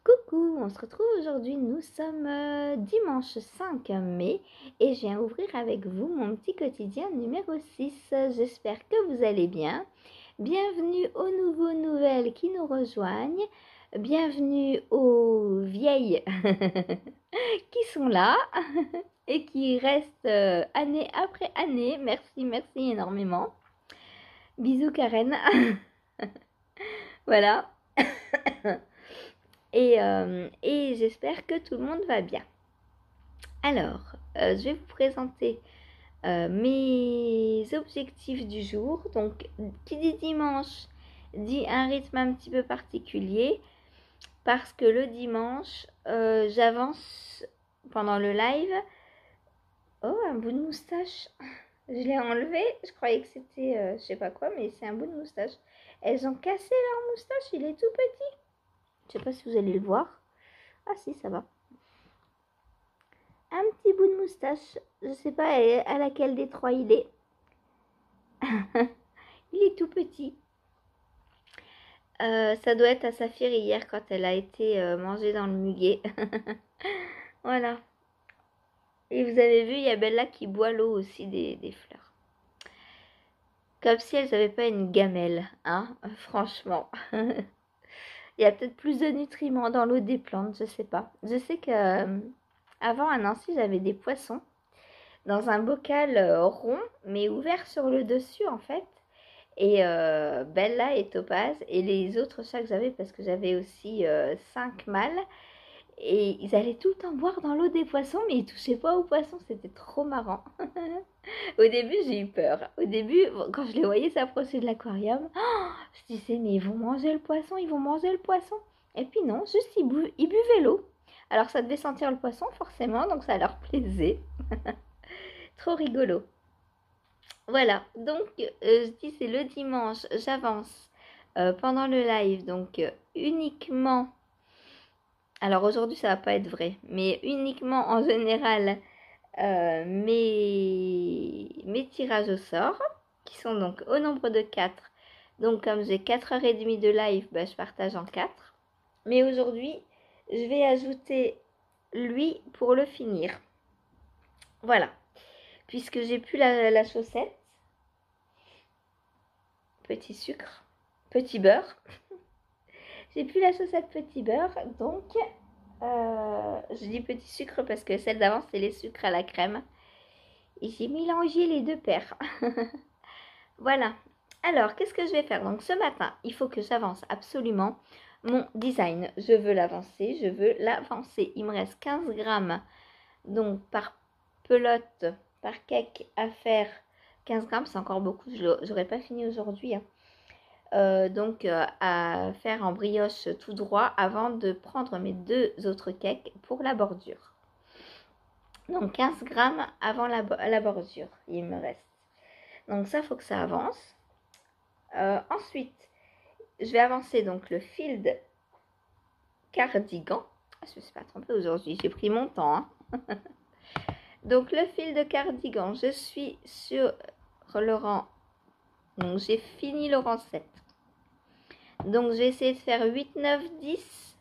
Coucou, on se retrouve aujourd'hui, nous sommes dimanche 5 mai et je viens ouvrir avec vous mon petit quotidien numéro 6. J'espère que vous allez bien. Bienvenue aux nouveaux nouvelles qui nous rejoignent. Bienvenue aux vieilles qui sont là et qui restent année après année. Merci, merci énormément. Bisous Karen. Voilà. Et j'espère que tout le monde va bien. Alors, je vais vous présenter mes objectifs du jour. Donc, qui dit dimanche, dit un rythme un petit peu particulier. Parce que le dimanche, j'avance pendant le live. Oh, un bout de moustache. Je l'ai enlevé. Je croyais que c'était, je sais pas quoi, mais c'est un bout de moustache. Elles ont cassé leur moustache, il est tout petit. Je sais pas si vous allez le voir. Ah si, ça va. Un petit bout de moustache. Je sais pas à laquelle des trois il est. Il est tout petit. Ça doit être à Saphir hier quand elle a été mangée dans le muguet. Voilà. Et vous avez vu, il y a Bella qui boit l'eau aussi des fleurs. Comme si elles n'avaient pas une gamelle, hein, franchement. Il y a peut-être plus de nutriments dans l'eau des plantes, je sais pas. Je sais que avant à Nancy, j'avais des poissons dans un bocal rond, mais ouvert sur le dessus en fait. Et Bella et Topaz et les autres chats que j'avais, parce que j'avais aussi 5 mâles. Et ils allaient tout le temps boire dans l'eau des poissons, mais ils touchaient pas aux poissons, c'était trop marrant. Au début, j'ai eu peur. Au début, quand je les voyais s'approcher de l'aquarium, je disais, mais ils vont manger le poisson, ils vont manger le poisson. Et puis non, juste ils buvaient l'eau. Alors ça devait sentir le poisson, forcément, donc ça leur plaisait. Trop rigolo. Voilà, donc je dis c'est le dimanche, j'avance pendant le live, donc uniquement, alors aujourd'hui ça va pas être vrai, mais uniquement en général mes tirages au sort, qui sont donc au nombre de 4. Donc comme j'ai 4h30 de live, bah, je partage en 4. Mais aujourd'hui, je vais ajouter lui pour le finir. Voilà, puisque j'ai plus la chaussette. Petit sucre, petit beurre. J'ai plus la chaussette petit beurre, donc je dis petit sucre parce que celle d'avant c'est les sucres à la crème. Et j'ai mélangé les deux paires. Voilà. Alors, qu'est-ce que je vais faire? Donc ce matin, il faut que j'avance absolument mon design. Je veux l'avancer, je veux l'avancer. Il me reste 15 grammes donc par pelote, par cake à faire. 15 grammes, c'est encore beaucoup. Je n'aurais pas fini aujourd'hui. Hein. Donc à faire en brioche tout droit avant de prendre mes 2 autres cakes pour la bordure. Donc 15 grammes avant la bordure, il me reste. Donc ça, faut que ça avance. Ensuite, je vais avancer donc le field cardigan. Je ne me suis pas trompée aujourd'hui, j'ai pris mon temps. Hein. Donc le field cardigan, je suis sur le rang. Donc j'ai fini le rang 7. Donc, je vais essayer de faire 8, 9, 10,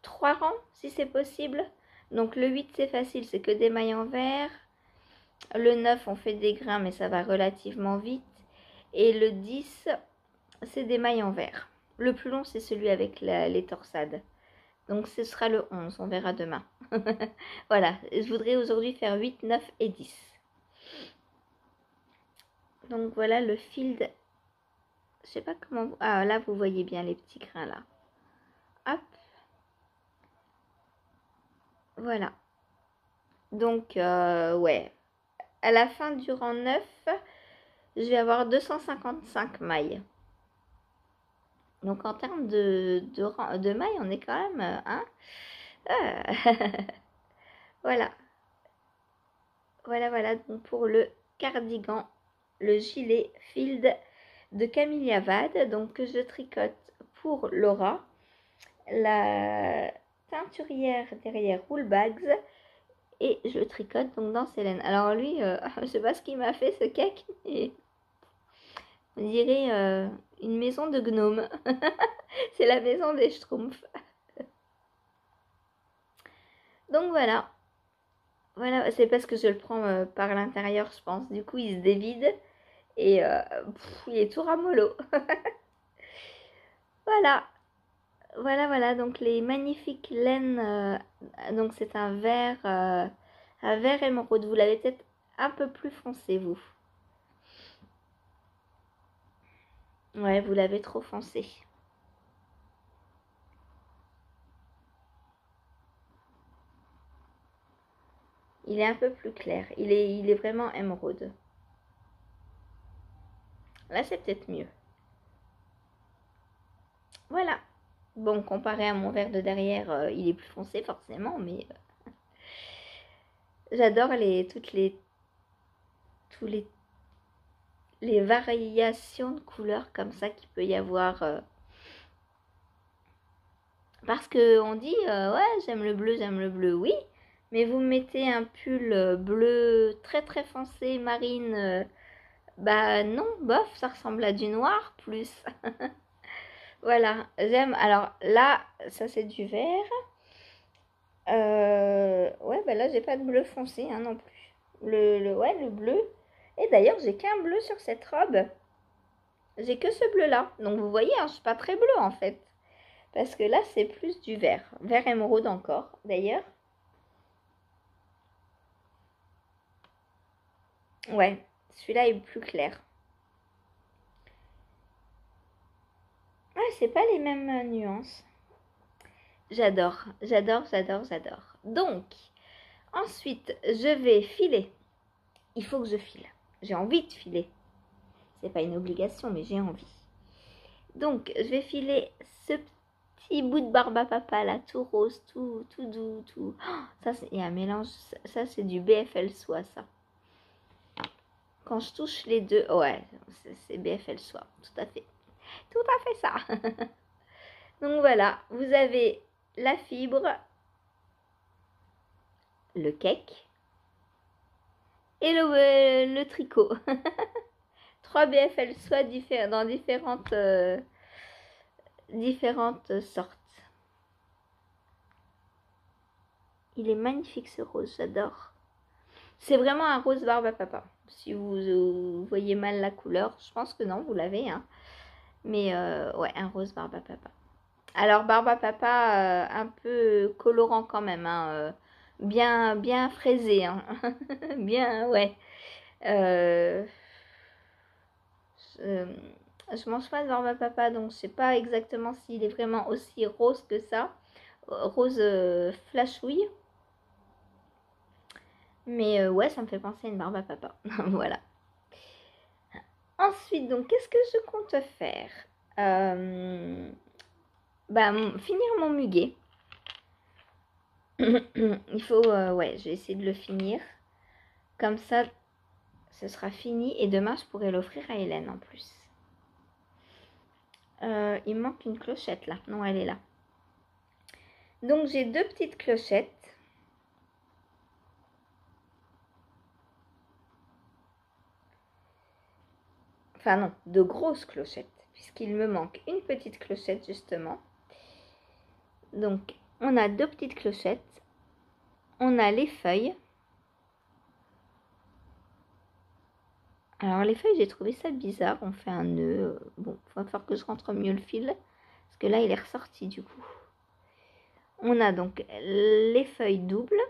3 rangs si c'est possible. Donc, le 8, c'est facile, c'est que des mailles en vert. Le 9, on fait des grains, mais ça va relativement vite. Et le 10, c'est des mailles en vert. Le plus long, c'est celui avec les torsades. Donc, ce sera le 11, on verra demain. Voilà, je voudrais aujourd'hui faire 8, 9 et 10. Donc, voilà le field. Je sais pas comment... Ah, là, vous voyez bien les petits grains, là. Hop. Voilà. Donc, ouais. À la fin du rang 9, je vais avoir 255 mailles. Donc, en termes de mailles, on est quand même... Hein voilà. Voilà. Donc, pour le cardigan, le gilet field de Camille Avad, donc que je tricote pour Laura. La teinturière derrière Woolbags. Et je tricote donc dans Célène. Alors lui, je sais pas ce qu'il m'a fait ce cake, mais on dirait une maison de gnomes. C'est la maison des Schtroumpfs. Donc voilà. Voilà, c'est parce que je le prends par l'intérieur, je pense. Du coup, il se dévide et il est tout ramollo. Voilà. Voilà. Donc les magnifiques laines. Donc c'est un vert émeraude. Vous l'avez peut-être un peu plus foncé, vous. Ouais, vous l'avez trop foncé. Il est un peu plus clair. Il est vraiment émeraude. Là, c'est peut-être mieux. Voilà. Bon, comparé à mon vert de derrière, il est plus foncé forcément, mais j'adore tous les variations de couleurs comme ça qu'il peut y avoir. Parce que on dit, ouais, j'aime le bleu, oui. Mais vous mettez un pull bleu très très foncé, marine, bah non, bof, ça ressemble à du noir plus. Voilà, j'aime. Alors là, ça c'est du vert. Ouais, bah là j'ai pas de bleu foncé hein, non plus. Ouais, le bleu. Et d'ailleurs, j'ai qu'un bleu sur cette robe. J'ai que ce bleu-là. Donc vous voyez, hein, je suis pas très bleu en fait. Parce que là, c'est plus du vert. Vert émeraude encore, d'ailleurs. Ouais, celui-là est plus clair. Ouais, c'est pas les mêmes nuances. J'adore. Donc, ensuite, je vais filer. Il faut que je file. J'ai envie de filer. C'est pas une obligation, mais j'ai envie. Donc, je vais filer ce petit bout de barbe à papa là, tout rose, tout doux, tout. Oh, ça, il y a un mélange. Ça, c'est du BFL soie, ça. Quand je touche les deux, ouais, c'est BFL soie, tout à fait. Tout à fait ça. Donc voilà, vous avez la fibre, le cake et le tricot. 3 BFL soie dans différentes sortes. Il est magnifique ce rose, j'adore. C'est vraiment un rose barbe à papa. Si vous voyez mal la couleur, je pense que non, vous l'avez. Hein. Mais ouais, un rose barbe à papa. Alors barbe à papa, un peu colorant quand même. Hein, bien fraisé. Hein. Bien, ouais. Je mange pas de barbe à papa, donc je sais pas exactement s'il est vraiment aussi rose que ça. Rose flashouille. Mais ouais, ça me fait penser à une barbe à papa. Voilà. Ensuite, donc, qu'est-ce que je compte faire finir mon muguet. Il faut, ouais, je vais essayer de le finir. Comme ça, ce sera fini. Et demain, je pourrai l'offrir à Hélène en plus. Il me manque une clochette là. Non, elle est là. Donc, j'ai 2 petites clochettes. Enfin non, 2 grosses clochettes. Puisqu'il me manque une petite clochette justement. Donc, on a 2 petites clochettes. On a les feuilles. Alors les feuilles, j'ai trouvé ça bizarre. On fait un nœud. Bon, il va falloir que je rentre mieux le fil. Parce que là, il est ressorti du coup. On a donc les feuilles doubles.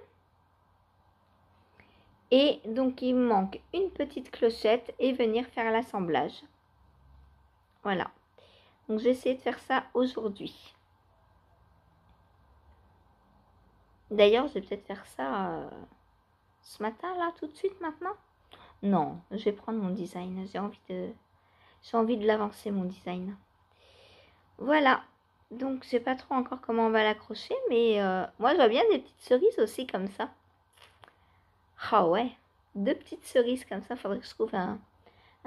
Et donc, il me manque une petite clochette et venir faire l'assemblage. Voilà. Donc, je vais essayer de faire ça aujourd'hui. D'ailleurs, je vais peut-être faire ça ce matin, là, tout de suite, maintenant. Non, je vais prendre mon design. J'ai envie de l'avancer, mon design. Voilà. Donc, je sais pas trop encore comment on va l'accrocher, mais moi, je vois bien des petites cerises aussi comme ça. Ah ouais, 2 petites cerises comme ça. Faudrait que je trouve un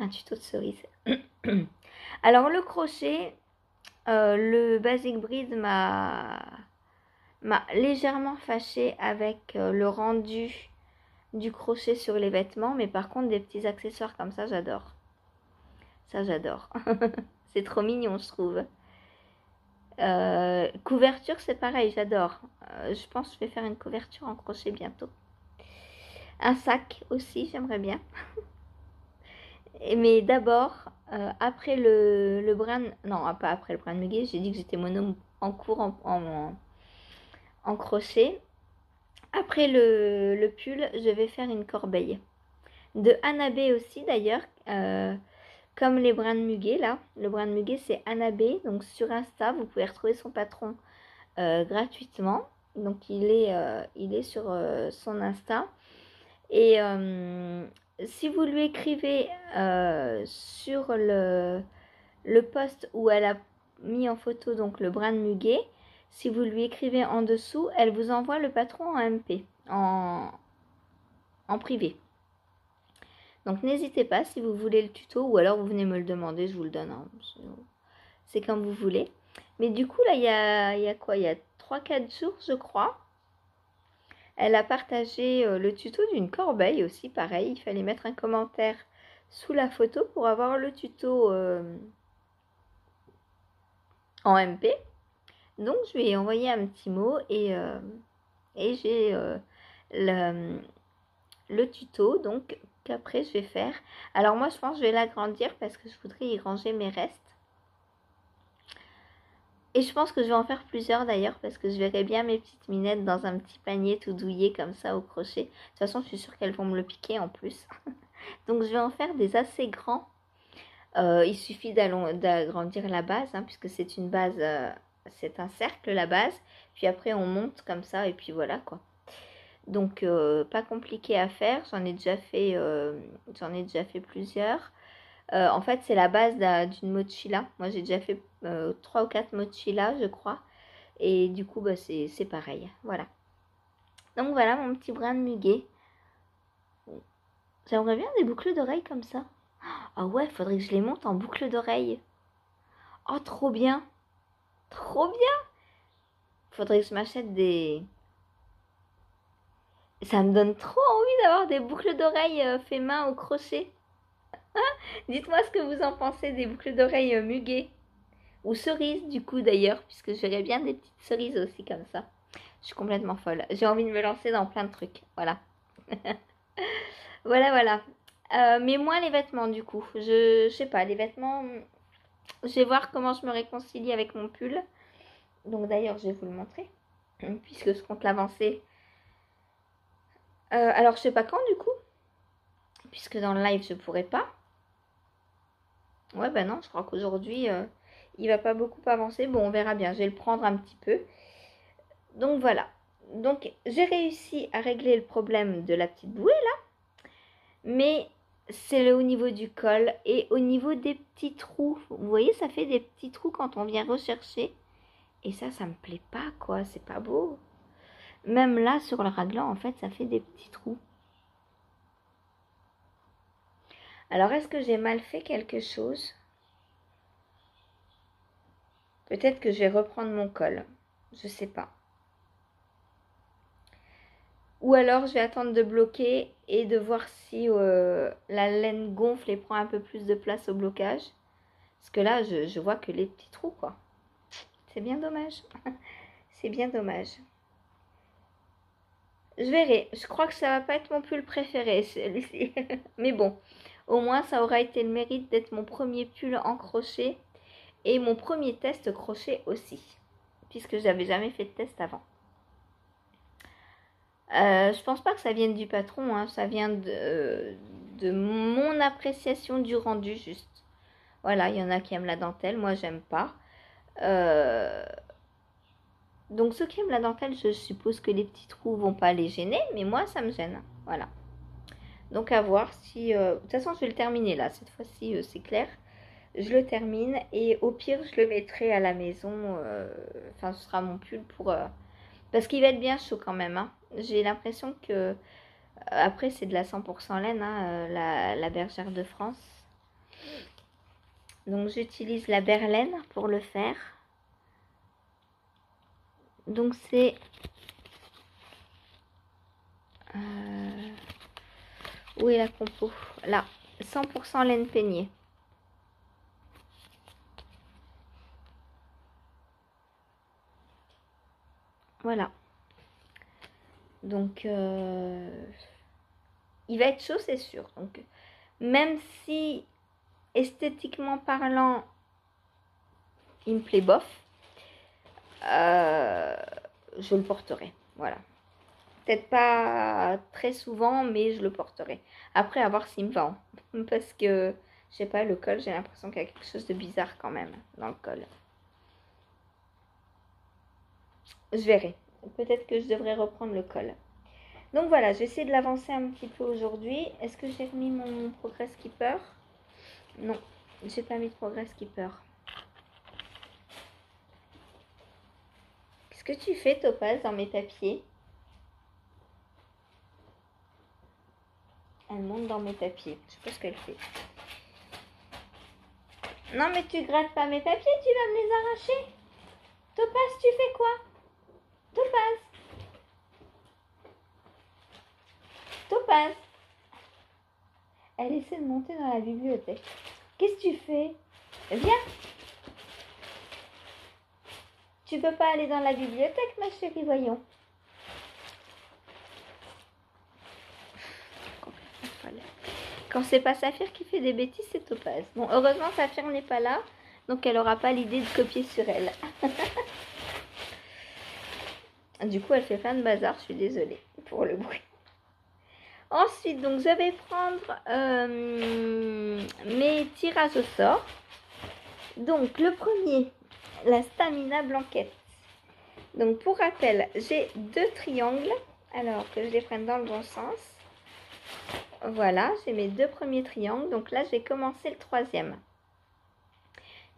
tuto de cerises. Alors, le crochet, le Basic Breed m'a légèrement fâchée avec le rendu du crochet sur les vêtements, mais par contre des petits accessoires comme ça, j'adore. Ça, j'adore. C'est trop mignon, je trouve. Couverture, c'est pareil, j'adore. je pense que je vais faire une couverture en crochet bientôt. Un sac aussi, j'aimerais bien. Mais d'abord, après le brin... Non, pas après le brin de muguet, j'ai dit que j'étais mono en cours en crochet. Après le pull, je vais faire une corbeille. De Anabé aussi d'ailleurs, comme les brins de muguet là. Le brin de muguet c'est Anabé, donc sur Insta, vous pouvez retrouver son patron gratuitement. Donc il est sur son Insta. Et si vous lui écrivez sur le post où elle a mis en photo donc le brin de muguet, si vous lui écrivez en dessous, elle vous envoie le patron en MP, en privé. Donc n'hésitez pas si vous voulez le tuto, ou alors vous venez me le demander, je vous le donne. Hein. C'est comme vous voulez. Mais du coup, là, il y a quoi? Il y a 3-4 jours, je crois. Elle a partagé le tuto d'une corbeille aussi, pareil. Il fallait mettre un commentaire sous la photo pour avoir le tuto en MP. Donc, je lui ai envoyé un petit mot et j'ai le tuto donc qu'après je vais faire. Alors moi, je pense que je vais l'agrandir parce que je voudrais y ranger mes restes. Et je pense que je vais en faire plusieurs d'ailleurs parce que je verrai bien mes petites minettes dans un petit panier tout douillé comme ça au crochet. De toute façon, je suis sûre qu'elles vont me le piquer en plus. Donc je vais en faire des assez grands. Il suffit d'agrandir la base hein, puisque c'est une base, c'est un cercle la base. Puis après on monte comme ça et puis voilà quoi. Donc pas compliqué à faire. J'en ai déjà fait plusieurs. En fait, c'est la base d'une mochila. Moi, j'ai déjà fait 3 ou 4 mochilas, je crois. Et du coup, bah, c'est pareil. Voilà. Donc voilà mon petit brin de muguet. J'aimerais bien des boucles d'oreilles comme ça. Ah ouais, faudrait que je les monte en boucles d'oreilles. Oh, trop bien. Trop bien. Faudrait que je m'achète des... Ça me donne trop envie d'avoir des boucles d'oreilles fait main au crochet. Dites-moi ce que vous en pensez des boucles d'oreilles muguet. Ou cerises du coup d'ailleurs, puisque j'aurais bien des petites cerises aussi comme ça. Je suis complètement folle. J'ai envie de me lancer dans plein de trucs. Voilà. Voilà. Mais moins les vêtements du coup. Je sais pas, les vêtements... Je vais voir comment je me réconcilie avec mon pull. Donc d'ailleurs, je vais vous le montrer. Puisque je compte l'avancer. Alors, je sais pas quand du coup. Puisque dans le live, je pourrais pas. Ouais, bah non, je crois qu'aujourd'hui, il va pas beaucoup avancer. Bon, on verra bien. Je vais le prendre un petit peu. Donc voilà. Donc j'ai réussi à régler le problème de la petite bouée là. Mais c'est au niveau du col et au niveau des petits trous. Vous voyez, ça fait des petits trous quand on vient rechercher. Et ça me plaît pas quoi. C'est pas beau. Même là sur le raglan, en fait, ça fait des petits trous. Alors, est-ce que j'ai mal fait quelque chose? Peut-être que je vais reprendre mon col. Je sais pas. Ou alors, je vais attendre de bloquer et de voir si la laine gonfle et prend un peu plus de place au blocage. Parce que là, je vois que les petits trous, quoi. C'est bien dommage. C'est bien dommage. Je verrai. Je crois que ça va pas être mon pull préféré, celui-ci. Mais bon, au moins, ça aura été le mérite d'être mon premier pull en crochet. Et mon premier test crochet aussi. Puisque j'avais jamais fait de test avant. Je pense pas que ça vienne du patron. Hein. Ça vient de mon appréciation du rendu, juste. Voilà, il y en a qui aiment la dentelle. Moi, j'aime pas. Donc ceux qui aiment la dentelle, je suppose que les petits trous vont pas les gêner, mais moi ça me gêne. Voilà. Donc à voir si... de toute façon je vais le terminer là, cette fois-ci c'est clair. Je le termine et au pire je le mettrai à la maison. Enfin ce sera mon pull pour... parce qu'il va être bien chaud quand même. Hein. J'ai l'impression que... après c'est de la 100% laine, hein, la bergère de France. Donc j'utilise la berlaine pour le faire. Donc c'est... où est la compo? Là, 100% laine peignée. Voilà. Donc, il va être chaud, c'est sûr. Donc, même si esthétiquement parlant, il me plaît bof, je le porterai. Voilà. Peut-être pas très souvent, mais je le porterai. Après, à voir s'il me va. Parce que, je sais pas, le col, j'ai l'impression qu'il y a quelque chose de bizarre quand même dans le col. Je verrai. Peut-être que je devrais reprendre le col. Donc voilà, j'essaie de l'avancer un petit peu aujourd'hui. Est-ce que j'ai remis mon Progress Keeper? Non, j'ai pas mis de Progress Keeper. Qu'est-ce que tu fais, Topaz, dans mes papiers? Elle monte dans mes papiers. Je sais pas ce qu'elle fait. Non, mais tu grattes pas mes papiers, tu vas me les arracher. Topaz, tu fais quoi? Topaz. Topaz. Elle essaie de monter dans la bibliothèque. Qu'est-ce que tu fais? Viens. Tu peux pas aller dans la bibliothèque, ma chérie, voyons. Quand c'est pas Saphir qui fait des bêtises, c'est Topaz. Bon, heureusement, Saphir n'est pas là, donc elle aura pas l'idée de copier sur elle. Du coup, elle fait plein de bazar, je suis désolée pour le bruit. Ensuite, donc, je vais prendre mes tirages au sort. Donc, le premier, la Stamina Blanquette. Donc, pour rappel, j'ai 2 triangles. Alors, que je les prenne dans le bon sens. Voilà, j'ai mes 2 premiers triangles. Donc là, je vais commencer le 3e.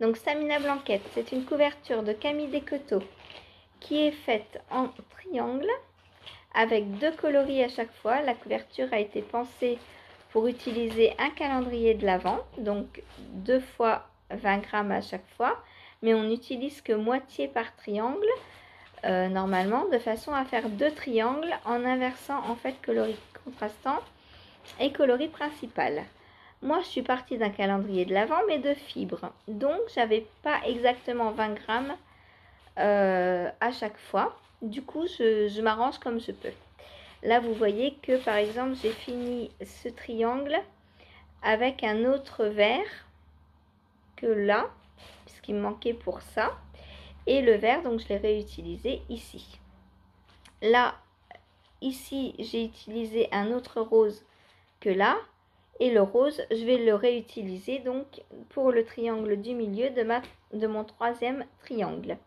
Donc, Stamina Blanquette, c'est une couverture de Camille Descoteaux qui est faite en triangle avec 2 coloris à chaque fois. La couverture a été pensée pour utiliser un calendrier de l'Avent, donc 2 fois 20 grammes à chaque fois, mais on n'utilise que moitié par triangle normalement, de façon à faire 2 triangles en inversant en fait coloris contrastant et coloris principal. Moi, je suis partie d'un calendrier de l'Avent, mais de fibres. Donc, j'avais pas exactement 20 grammes à chaque fois. Du coup, je m'arrange comme je peux. Là, vous voyez que, par exemple, j'ai fini ce triangle avec un autre vert que là, puisqu'il me manquait pour ça. Et le vert, donc, je l'ai réutilisé ici. Là, ici, j'ai utilisé un autre rose que là. Et le rose, je vais le réutiliser donc pour le triangle du milieu de mon 3e triangle.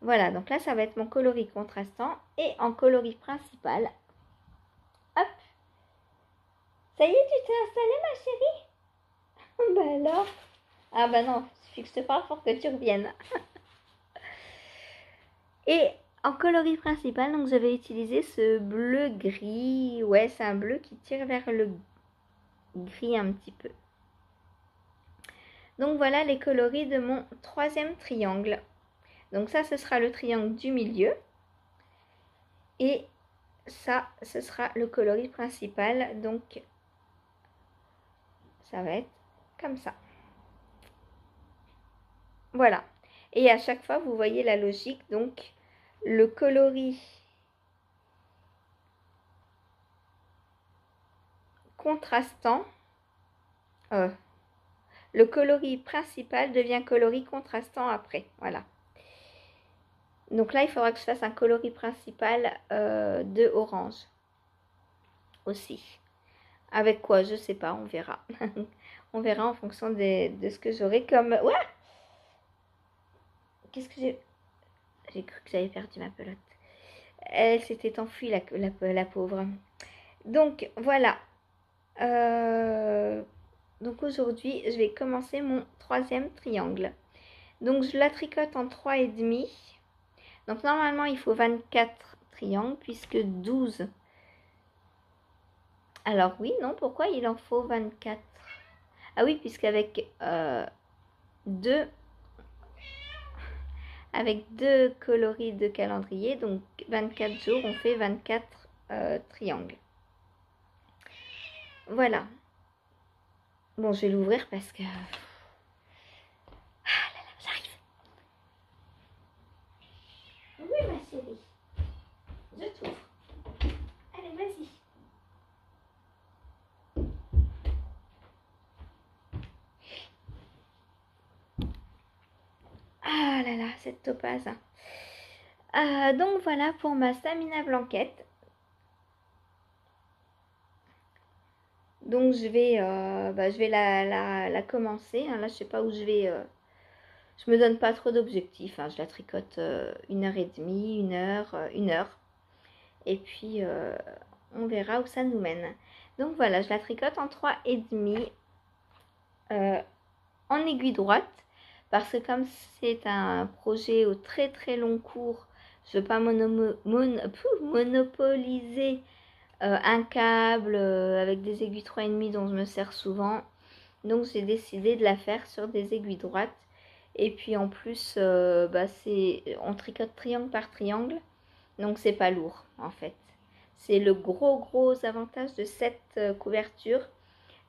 Voilà, donc là, ça va être mon coloris contrastant. Et en coloris principal, hop. Ça y est, tu t'es installée, ma chérie? Bah alors. Ah bah non, il suffit que je te parle pour que tu reviennes. Et en coloris principal, donc je vais utiliser ce bleu-gris. Ouais, c'est un bleu qui tire vers le gris un petit peu. Donc voilà les coloris de mon 3e triangle. Donc ça, ce sera le triangle du milieu. Et ça, ce sera le coloris principal. Donc, ça va être comme ça. Voilà. Et à chaque fois, vous voyez la logique. Donc, le coloris contrastant, le coloris principal devient coloris contrastant après. Voilà. Donc là, il faudra que je fasse un coloris principal de orange aussi. Avec quoi? Je sais pas, on verra. On verra en fonction de ce que j'aurai comme... Ouais. Qu'est-ce que j'ai... J'ai cru que j'avais perdu ma pelote. Elle s'était enfuie, la pauvre. Donc, voilà. Donc, aujourd'hui, je vais commencer mon 3e triangle. Donc, je la tricote en 3,5. Donc, normalement, il faut 24 triangles, puisque 12... Alors, oui, non, pourquoi il en faut 24? Ah oui, puisqu'avec deux coloris de calendrier, donc 24 jours, on fait 24 triangles. Voilà. Bon, je vais l'ouvrir parce que... Ah là là, j'arrive. Oui, ma chérie. Je t'ouvre. topaz. Donc voilà pour ma Stamina Blanquette. Donc je vais la commencer. Hein. Là je sais pas où je vais. Je me donne pas trop d'objectifs. Hein. Je la tricote 1h30, 1 heure. Et puis on verra où ça nous mène. Donc voilà, je la tricote en 3,5 en aiguille droite. Parce que comme c'est un projet au très très long cours, je ne veux pas monopoliser un câble avec des aiguilles 3,5 dont je me sers souvent. Donc j'ai décidé de la faire sur des aiguilles droites. Et puis en plus, on tricote triangle par triangle. Donc c'est pas lourd en fait. C'est le gros avantage de cette couverture.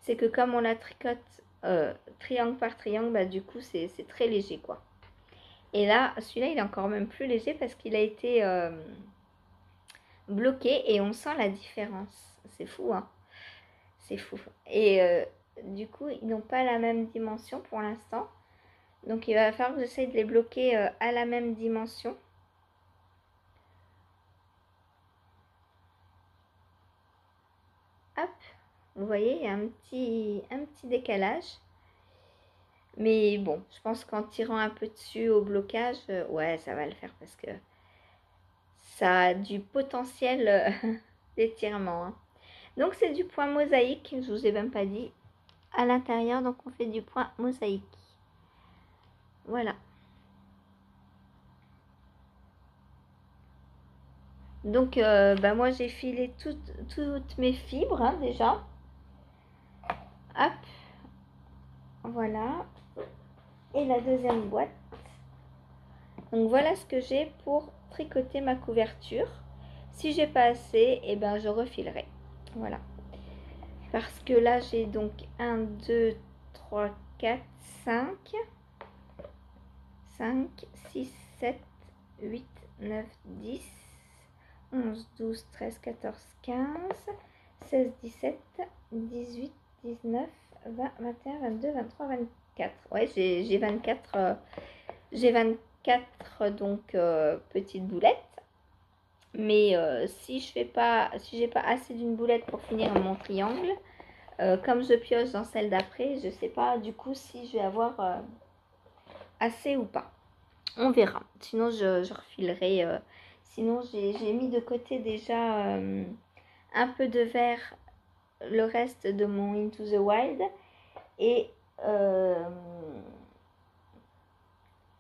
C'est que comme on la tricote triangle par triangle, bah, du coup c'est très léger quoi. Et là, celui-là il est encore même plus léger parce qu'il a été bloqué et on sent la différence. C'est fou hein. C'est fou. Et du coup ils n'ont pas la même dimension pour l'instant. Donc il va falloir que j'essaye de les bloquer à la même dimension. Hop, vous voyez, il y a un petit décalage. Mais bon, je pense qu'en tirant un peu dessus au blocage, ouais, ça va le faire parce que ça a du potentiel d'étirement. Hein. Donc c'est du point mosaïque, je vous ai même pas dit, à l'intérieur. Donc on fait du point mosaïque. Voilà. Donc moi j'ai filé toutes mes fibres hein, déjà. Hop, voilà. Et la deuxième boîte. Donc voilà ce que j'ai pour tricoter ma couverture. Si j'ai pas assez, et ben je refilerai. Voilà. Parce que là j'ai donc 1, 2, 3, 4, 5, 6, 7, 8, 9, 10, 11, 12, 13, 14, 15, 16, 17, 18, 19, 20, 21, 22, 23, 24. Ouais, j'ai 24, j'ai 24 donc petites boulettes. Mais si j'ai pas assez d'une boulette pour finir mon triangle, comme je pioche dans celle d'après, je sais pas du coup si je vais avoir assez ou pas. On verra. Sinon je refilerai. Sinon j'ai mis de côté déjà un peu de vert, le reste de mon Into the Wild et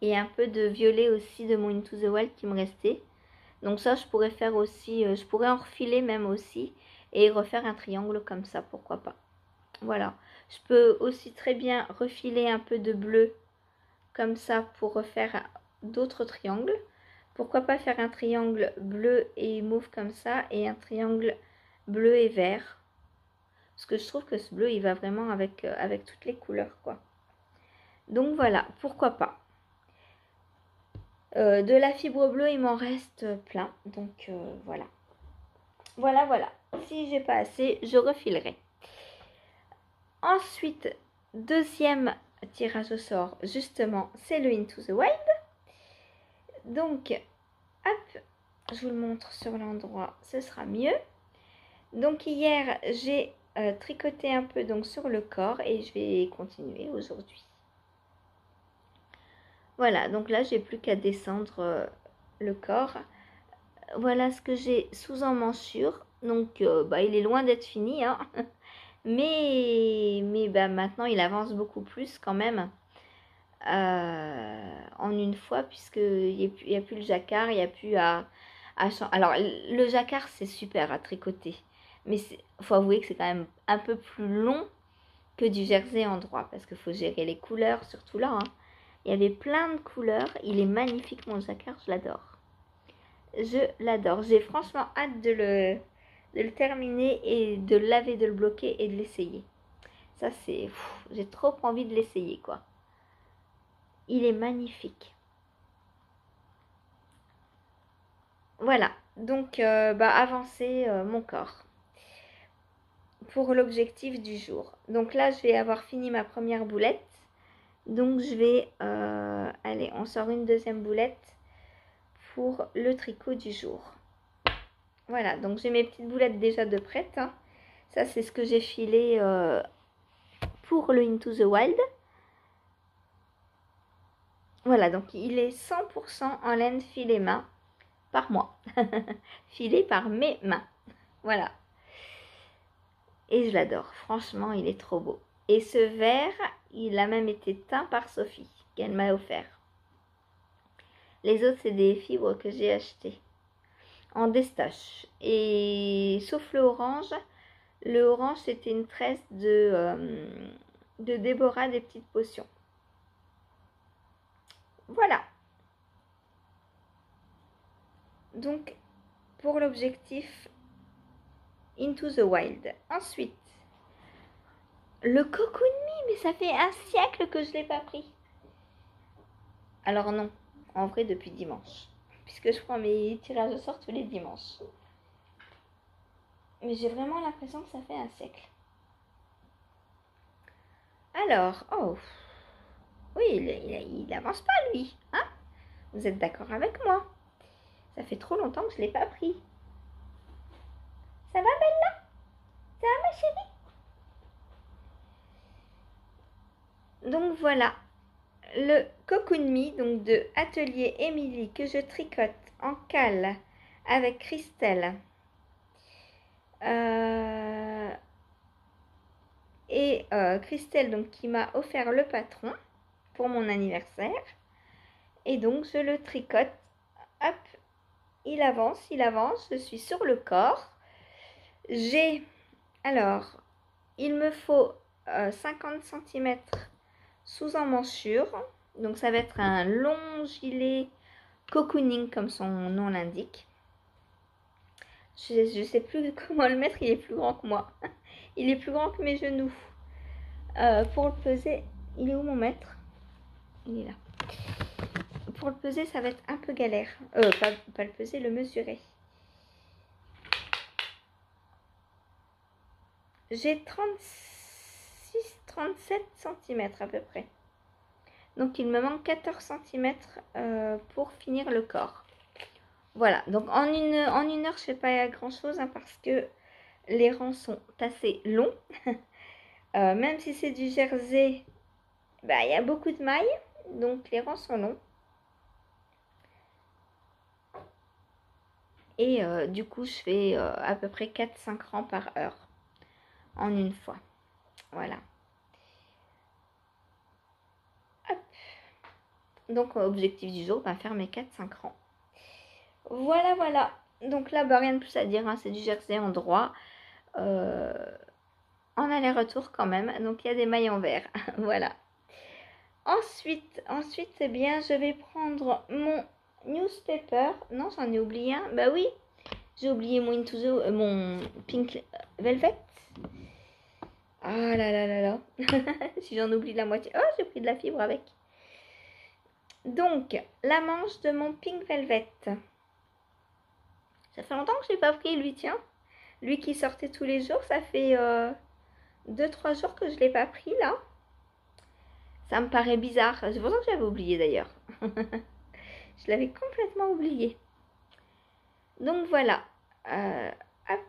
un peu de violet aussi de mon Into the Wild qui me restait. Donc ça je pourrais faire aussi, je pourrais en refiler même aussi et refaire un triangle comme ça, pourquoi pas. Voilà, je peux aussi très bien refiler un peu de bleu comme ça pour refaire d'autres triangles. Pourquoi pas faire un triangle bleu et mauve comme ça et un triangle bleu et vert. Parce que je trouve que ce bleu il va vraiment avec toutes les couleurs quoi. Donc voilà, pourquoi pas. De la fibre bleue il m'en reste plein. Donc voilà. Voilà. Si j'ai pas assez, je refilerai. Ensuite, deuxième tirage au sort, justement, c'est le Into the Wild. Donc, hop, je vous le montre sur l'endroit, ce sera mieux. Donc hier, j'ai tricoté un peu donc sur le corps et je vais continuer aujourd'hui. Voilà, donc là, j'ai plus qu'à descendre le corps. Voilà ce que j'ai sous emmanchure. Donc, il est loin d'être fini, hein. Mais maintenant, il avance beaucoup plus quand même en une fois, puisqu'il n'y a plus le jacquard, il n'y a plus à alors, le jacquard, c'est super à tricoter. Mais il faut avouer que c'est quand même un peu plus long que du jersey en droit, parce qu'il faut gérer les couleurs, surtout là. Hein. Il y avait plein de couleurs. Il est magnifique, mon jacquard, je l'adore. Je l'adore. J'ai franchement hâte de le terminer et de le laver, de le bloquer et de l'essayer. Ça c'est... J'ai trop envie de l'essayer quoi. Il est magnifique. Voilà. Donc avancer mon corps. Pour l'objectif du jour. Donc là je vais avoir fini ma première boulette. Donc je vais, allez, on sort une deuxième boulette pour le tricot du jour. Voilà, donc j'ai mes petites boulettes déjà de prête. Hein. Ça, c'est ce que j'ai filé pour le Into the Wild. Voilà, donc il est 100% en laine filé main par moi. Filé par mes mains. Voilà. Et je l'adore. Franchement, il est trop beau. Et ce vert, il a même été teint par Sophie, qu'elle m'a offert. Les autres, c'est des fibres que j'ai achetées en destache. Et sauf le orange c'était une tresse de Déborah des petites potions. Voilà. Donc, pour l'objectif Into the Wild. Ensuite, le Cocoon Me, mais ça fait un siècle que je ne l'ai pas pris. Alors non, en vrai depuis dimanche. Puisque je prends mes tirages au sort tous les dimanches. Mais j'ai vraiment l'impression que ça fait un siècle. Alors, oh, oui, il avance pas lui, hein? Vous êtes d'accord avec moi? Ça fait trop longtemps que je ne l'ai pas pris. Ça va Bella? Ça va ma chérie? Donc voilà, le Cocoon Me, donc de Atelier Émilie, que je tricote en cale avec Christelle. Christelle donc, qui m'a offert le patron pour mon anniversaire. Et donc je le tricote. Hop, il avance, je suis sur le corps. Alors, il me faut 50 cm sous emmanchure. Donc ça va être un long gilet cocooning comme son nom l'indique. Je ne sais plus comment le mettre, il est plus grand que moi. Il est plus grand que mes genoux. Pour le peser, il est où mon mètre? Il est là. Pour le peser, ça va être un peu galère. Pas le peser, le mesurer. J'ai 36-37 cm à peu près. Donc il me manque 14 cm pour finir le corps. Voilà, donc en une heure, je ne fais pas grand chose hein, parce que les rangs sont assez longs. Même si c'est du jersey, bah, y a beaucoup de mailles, donc les rangs sont longs. Et du coup, je fais à peu près 4-5 rangs par heure en une fois. Voilà. Hop. Donc, objectif du jour, faire mes 4-5 rangs. Voilà, voilà. Donc là, rien de plus à dire. Hein, c'est du jersey en droit. En aller-retour quand même. Donc, il y a des mailles en vert. Voilà. Ensuite, c'est bien. Je vais prendre mon newspaper. Non, j'en ai oublié un. Bah oui. J'ai oublié mon mon Pink Velvet. Ah là là là là. Si j'en oublie la moitié. Oh, j'ai pris de la fibre avec. Donc, la manche de mon Pink Velvet. Ça fait longtemps que je n'ai pas pris lui, tiens. Lui qui sortait tous les jours, ça fait 2-3 jours que je ne l'ai pas pris là. Ça me paraît bizarre. C'est pour ça que j'avais oublié d'ailleurs. Je l'avais complètement oublié. Donc voilà. Hop.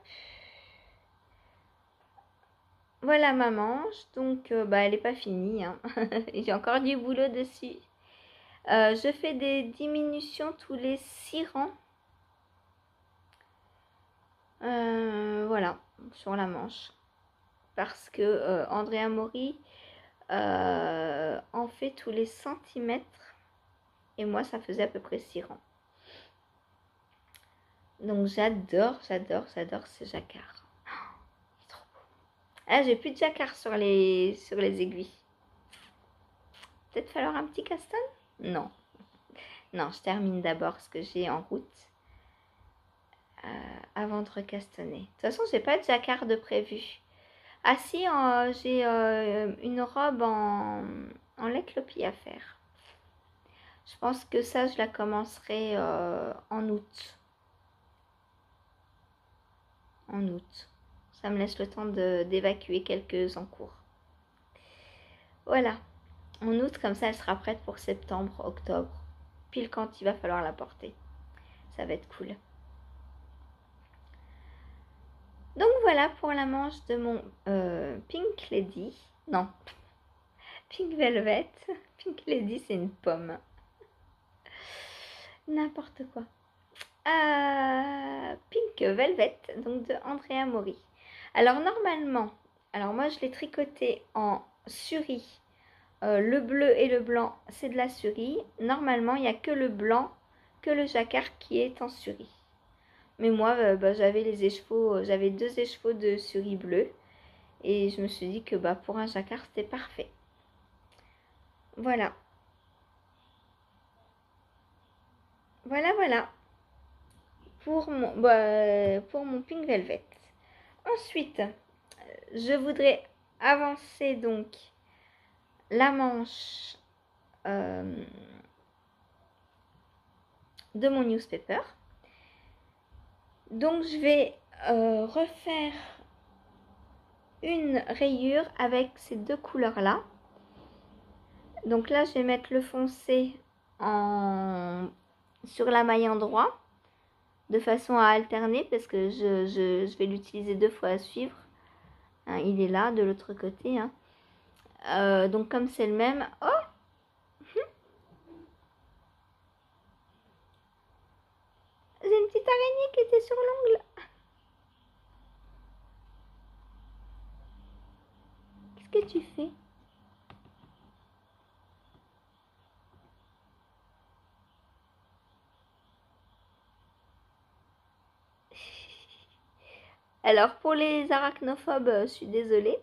Voilà ma manche. Donc elle n'est pas finie. Hein. J'ai encore du boulot dessus. Je fais des diminutions tous les 6 rangs. Voilà, sur la manche. Parce que Andrea Mori en fait tous les centimètres. Et moi, ça faisait à peu près 6 rangs. Donc j'adore ce jacquard. Oh, il est trop beau. Ah, j'ai plus de jacquard sur les aiguilles. Peut-être falloir un petit castan? Non. Non, je termine d'abord ce que j'ai en route. Avant de recastanner. De toute façon, j'ai pas de jacquard de prévu. Ah si, j'ai une robe en lait à faire. Je pense que ça, je la commencerai en août. En août. Ça me laisse le temps d'évacuer quelques en cours. Voilà. en août, comme ça elle sera prête pour septembre, octobre, pile quand il va falloir la porter. Ça va être cool. Donc voilà pour la manche de mon Pink Lady. Non, Pink Velvet. Pink Lady, c'est une pomme. N'importe quoi. Pink Velvet, donc de Andrea Mori. Alors normalement, moi je l'ai tricoté en suri. Le bleu et le blanc, c'est de la suri. Normalement, il n'y a que le blanc, que le jacquard qui est en suri. Mais moi, j'avais les écheveaux, j'avais 2 écheveaux de suri bleu. Et je me suis dit que pour un jacquard, c'était parfait. Voilà. Voilà. Pour mon Pink Velvet. Ensuite, je voudrais avancer donc la manche de mon newspaper. Donc je vais refaire une rayure avec ces 2 couleurs là. Donc là je vais mettre le foncé sur la maille endroit de façon à alterner parce que je vais l'utiliser 2 fois à suivre. Hein, il est là de l'autre côté. Hein. Donc comme c'est le même... Oh, j'ai une petite araignée qui était sur l'ongle. Qu'est-ce que tu fais? Alors pour les arachnophobes, je suis désolée.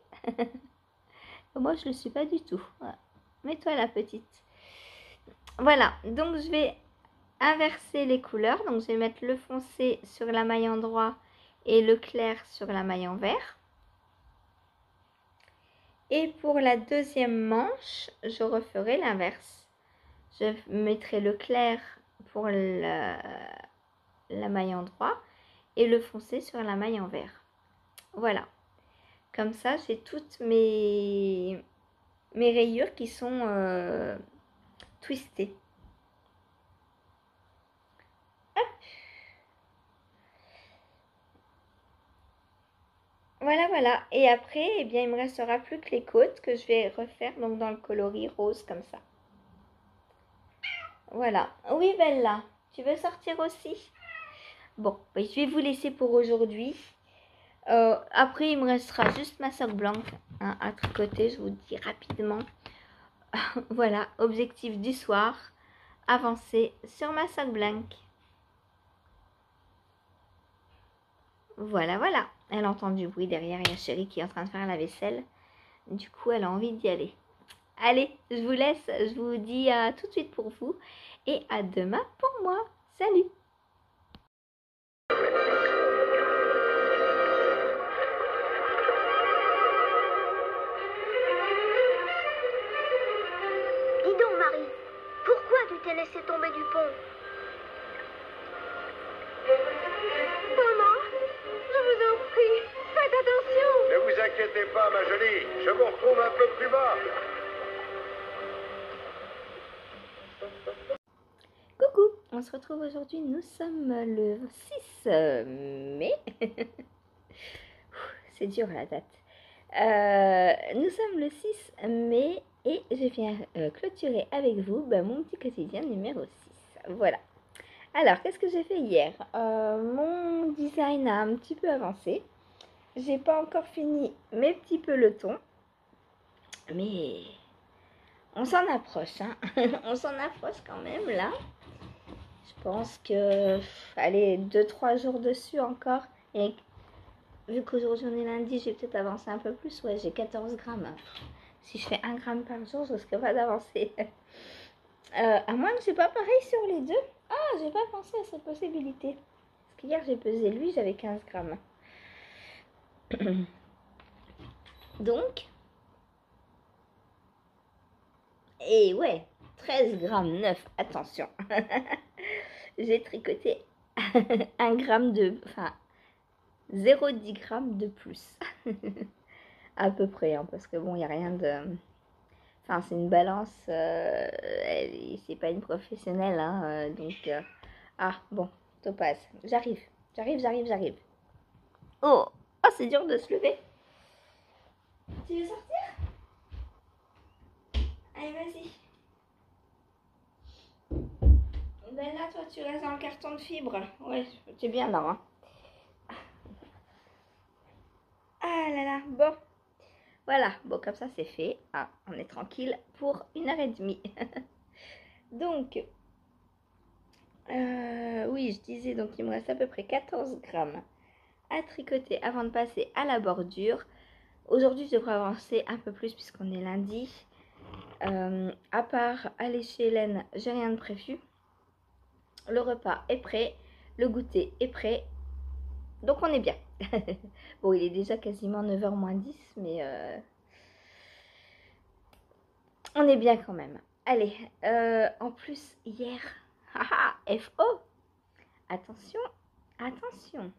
Moi je ne le suis pas du tout. Voilà. Mets-toi la petite. Voilà, donc je vais inverser les couleurs. Donc je vais mettre le foncé sur la maille endroit et le clair sur la maille en vert. Et pour la deuxième manche, je referai l'inverse. Je mettrai le clair pour la maille endroit et le foncé sur la maille en vert. Voilà. Comme ça, j'ai toutes mes rayures qui sont twistées. Hop. Voilà. Et après, eh bien, il me restera plus que les côtes que je vais refaire donc dans le coloris rose comme ça. Voilà. Oui, Bella, tu veux sortir aussi? Bon, je vais vous laisser pour aujourd'hui. Après, il me restera juste ma soque blanche à tricoter, je vous dis rapidement. Voilà, objectif du soir, avancer sur ma soque blanche. Voilà. Elle entend du bruit derrière, il y a Chérie qui est en train de faire la vaisselle. Du coup, elle a envie d'y aller. Allez, je vous laisse, je vous dis à tout de suite pour vous et à demain pour moi. Salut! Dis donc, Marie, pourquoi tu t'es laissé tomber du pont? Maman, je vous en prie, faites attention. Ne vous inquiétez pas, ma jolie, je vous retrouve un peu plus bas. Coucou, on se retrouve aujourd'hui, nous sommes le 6 mai. C'est dur la date. Nous sommes le 6 mai et je viens clôturer avec vous mon petit quotidien numéro 6. Voilà. Alors, qu'est-ce que j'ai fait hier? Mon design a un petit peu avancé. J'ai pas encore fini mes petits pelotons. Mais on s'en approche. Hein. On s'en approche quand même là. Je pense que, allez, 2-3 jours dessus encore. Et vu qu'aujourd'hui on est lundi, j'ai peut-être avancé un peu plus. Ouais, j'ai 14 grammes. Si je fais 1 gramme par jour, je risque pas d'avancer. À moins que j'ai pas pareil sur les deux. Ah, j'ai pas pensé à cette possibilité. Parce qu'hier j'ai pesé lui, j'avais 15 grammes. Donc, et ouais, 13 grammes 9, attention. J'ai tricoté 1 gramme de, enfin 0,10 grammes de plus. À peu près, hein, parce que bon, il n'y a rien de... Enfin, c'est une balance. C'est pas une professionnelle, hein, donc. Ah, bon, Topaz. J'arrive. J'arrive. Oh, oh, c'est dur de se lever. Tu veux sortir? Allez, vas-y. Ben là, toi, tu restes dans le carton de fibre. Ouais, t'es bien là, hein. Ah là là, bon. Voilà, bon, comme ça, c'est fait. Ah, on est tranquille pour 1h30. Donc, oui, je disais, donc il me reste à peu près 14 grammes à tricoter avant de passer à la bordure. Aujourd'hui, je devrais avancer un peu plus puisqu'on est lundi. À part aller chez Hélène, j'ai rien de prévu. Le repas est prêt, le goûter est prêt. Donc on est bien. Bon, il est déjà quasiment 9h moins 10, mais on est bien quand même. Allez, en plus, hier, FO, attention, attention.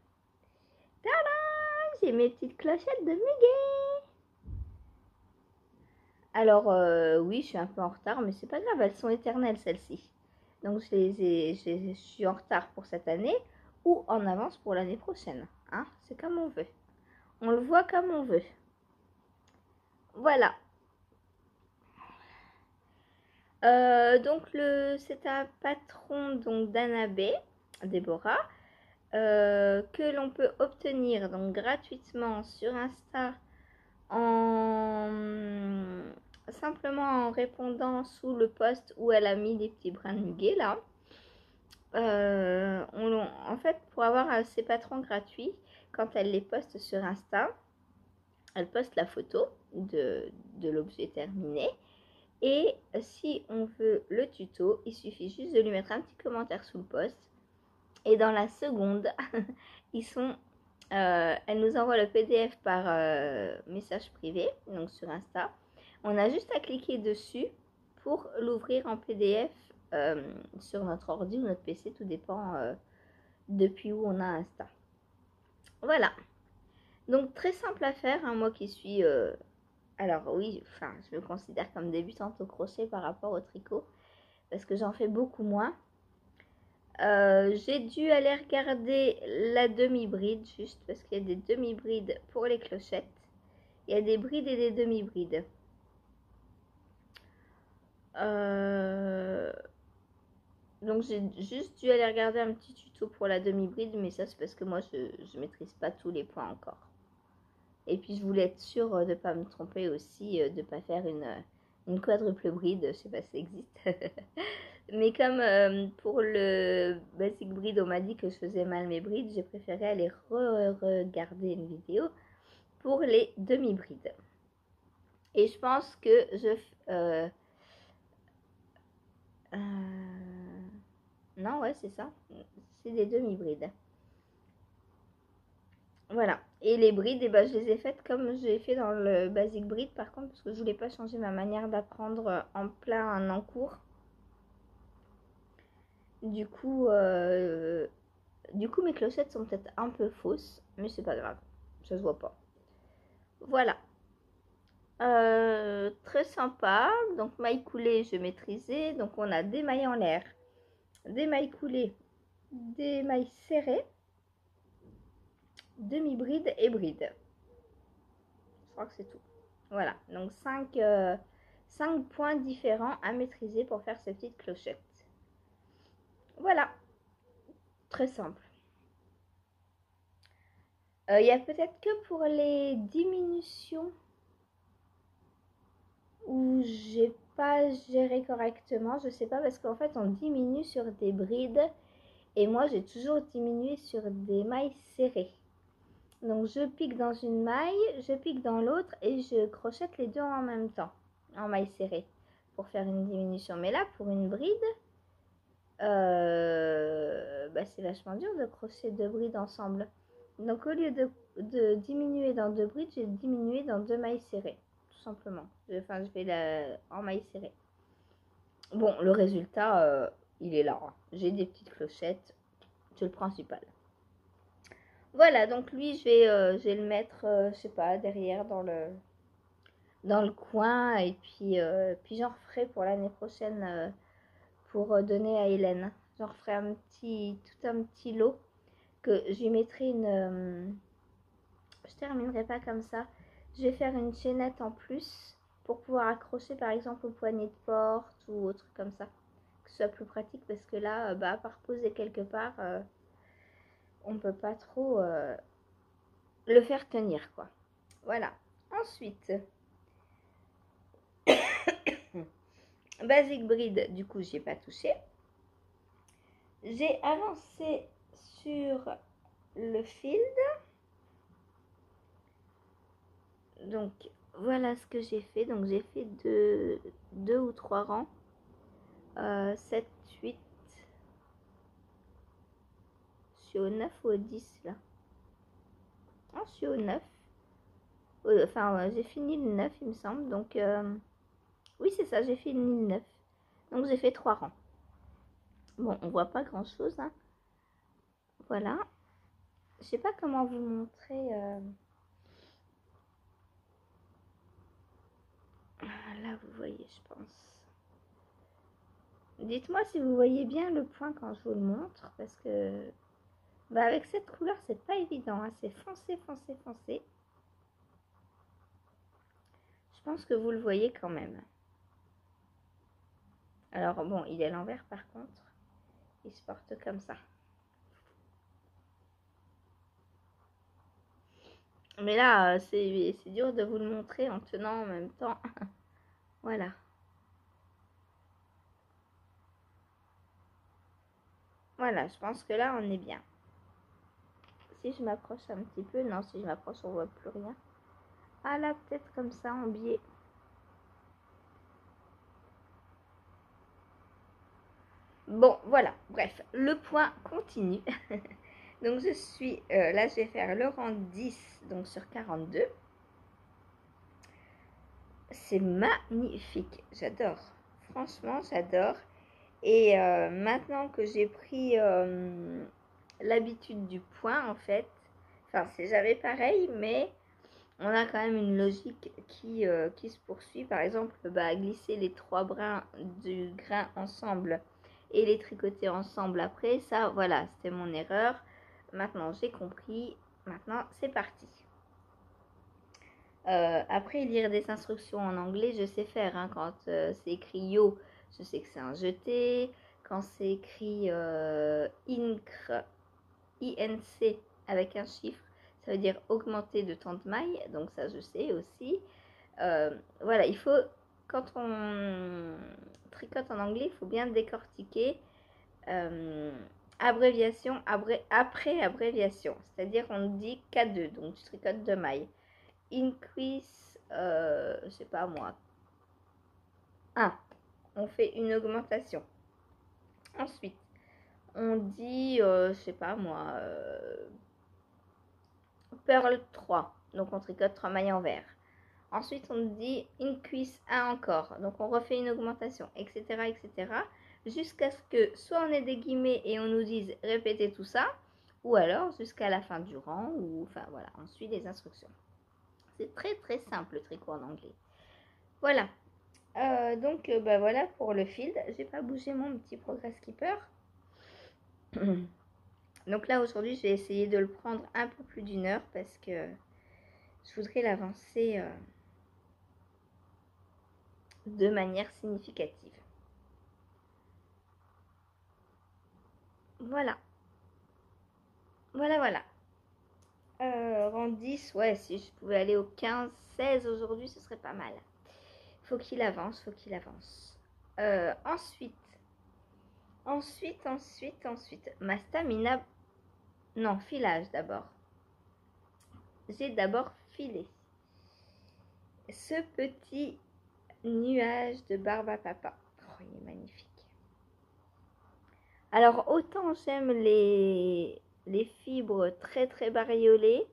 Tadam, j'ai mes petites clochettes de muguet. Alors, oui, je suis un peu en retard, mais c'est pas grave, elles sont éternelles celles-ci. Donc, je suis en retard pour cette année ou en avance pour l'année prochaine. Hein, c'est comme on veut. On le voit comme on veut. Voilà. Donc, c'est un patron donc d'Annabé, Déborah, que l'on peut obtenir donc gratuitement sur Insta simplement en répondant sous le post où elle a mis des petits brins de muguet là. En fait, pour avoir ces patrons gratuits, quand elle les poste sur Insta, elle poste la photo de l'objet terminé. Et si on veut le tuto, il suffit juste de lui mettre un petit commentaire sous le post. Et dans la seconde, elle nous envoie le PDF par message privé, donc sur Insta. On a juste à cliquer dessus pour l'ouvrir en PDF sur notre ordi ou notre PC, tout dépend depuis où on a Insta. Voilà. Donc très simple à faire, hein, moi qui suis... alors oui, enfin, je me considère comme débutante au crochet par rapport au tricot, parce que j'en fais beaucoup moins. J'ai dû aller regarder la demi-bride, juste parce qu'il y a des demi-brides pour les clochettes. Il y a des brides et des demi-brides. Donc j'ai juste dû aller regarder un petit tuto pour la demi-bride, mais ça c'est parce que moi je maîtrise pas tous les points encore. Et puis je voulais être sûre de ne pas me tromper aussi, de ne pas faire une quadruple bride, je sais pas si ça existe. Mais comme pour le basic bride, on m'a dit que je faisais mal mes brides, j'ai préféré aller regarder une vidéo pour les demi-brides. Et je pense que non, ouais, c'est ça. C'est des demi-brides. Voilà. Et les brides, eh ben, je les ai faites comme j'ai fait dans le basic bride, par contre, parce que je voulais pas changer ma manière d'apprendre en plein en cours. Du coup, mes clochettes sont peut-être un peu fausses, mais c'est pas grave, ça se voit pas. Voilà. Très sympa. Donc mailles coulées, je maîtrisais. Donc on a des mailles en l'air, des mailles coulées, des mailles serrées, demi-bride et bride. Je crois que c'est tout. Voilà. Donc 5 points différents à maîtriser pour faire ces petites clochettes. Voilà. Très simple. Il y a peut-être que pour les diminutions où j'ai pas géré correctement, je sais pas, parce qu'en fait on diminue sur des brides et moi j'ai toujours diminué sur des mailles serrées. Donc je pique dans une maille, je pique dans l'autre et je crochette les deux en même temps, en maille serrée, pour faire une diminution. Mais là pour une bride, c'est vachement dur de crocheter deux brides ensemble. Donc au lieu de diminuer dans deux brides, j'ai diminué dans deux mailles serrées, tout simplement. Je fais en maille serrée. Bon, le résultat, il est là. J'ai des petites clochettes, c'est le principal. Voilà, donc lui, je vais le mettre, je sais pas, derrière dans dans le coin. Et puis j'en referai pour l'année prochaine pour donner à Hélène. J'en referai tout un petit lot que je lui mettrai je terminerai pas comme ça. Je vais faire une chaînette en plus pour pouvoir accrocher par exemple au poignet de porte ou autre comme ça. Que ce soit plus pratique parce que là, à part poser quelque part, on peut pas trop le faire tenir quoi. Voilà. Ensuite, Basic Breed, du coup, j'ai pas touché. J'ai avancé sur le field. Donc, voilà ce que j'ai fait. Donc, j'ai fait deux ou trois rangs. 7, 8. Je suis au 9 ou au 10 là. Ah, je suis au 9. Enfin, j'ai fini le 9, il me semble. Donc, oui, c'est ça, j'ai fini le 9. Donc, j'ai fait 3 rangs. Bon, on voit pas grand chose. Hein. Voilà. Je sais pas comment vous montrer. Là, vous voyez, je pense. Dites-moi si vous voyez bien le point quand je vous le montre. Parce que avec cette couleur, c'est pas évident. Hein. C'est foncé, foncé, foncé. Je pense que vous le voyez quand même. Alors, bon, il est à l'envers par contre. Il se porte comme ça. Mais là, c'est dur de vous le montrer en tenant en même temps. Voilà. Voilà, je pense que là, on est bien. Si je m'approche un petit peu, non, si je m'approche, on voit plus rien. Ah là, peut-être comme ça, en biais. Bon, voilà, bref, le point continue. Donc, je suis, là, je vais faire le rang 10, donc sur 42. C'est magnifique, j'adore. Franchement, j'adore. Et maintenant que j'ai pris l'habitude du point, en fait, enfin, c'est jamais pareil, mais on a quand même une logique qui se poursuit. Par exemple, glisser les 3 brins du grain ensemble et les tricoter ensemble après, ça, voilà, c'était mon erreur. Maintenant, j'ai compris. Maintenant, c'est parti. Après, lire des instructions en anglais, je sais faire. Hein, quand c'est écrit yo, je sais que c'est un jeté. Quand c'est écrit INC avec un chiffre, ça veut dire augmenter de tant de mailles. Donc ça, je sais aussi. Voilà, il faut, quand on tricote en anglais, il faut bien décortiquer abréviation après abréviation. C'est-à-dire, on dit K2, donc tu tricotes 2 mailles. Increase, je sais pas moi, 1. On fait une augmentation. Ensuite, on dit, je sais pas moi, Pearl 3. Donc on tricote 3 mailles en vert. Ensuite, on dit increase 1 encore. Donc on refait une augmentation, etc. etc. Jusqu'à ce que soit on ait des guillemets et on nous dise répétez tout ça, ou alors jusqu'à la fin du rang, ou enfin voilà, on suit les instructions. C'est très très simple le tricot en anglais. Voilà. Donc voilà pour le field. J'ai pas bougé mon petit progress keeper. Donc là aujourd'hui je vais essayer de le prendre un peu plus d'une heure parce que je voudrais l'avancer de manière significative. Voilà. Voilà. Rang 10, ouais, si je pouvais aller au 15, 16 aujourd'hui, ce serait pas mal. Faut qu'il avance. Ensuite, ma stamina... Non, filage d'abord. J'ai d'abord filé ce petit nuage de barbe à papa. Oh, il est magnifique. Alors, autant j'aime les fibres très très bariolées,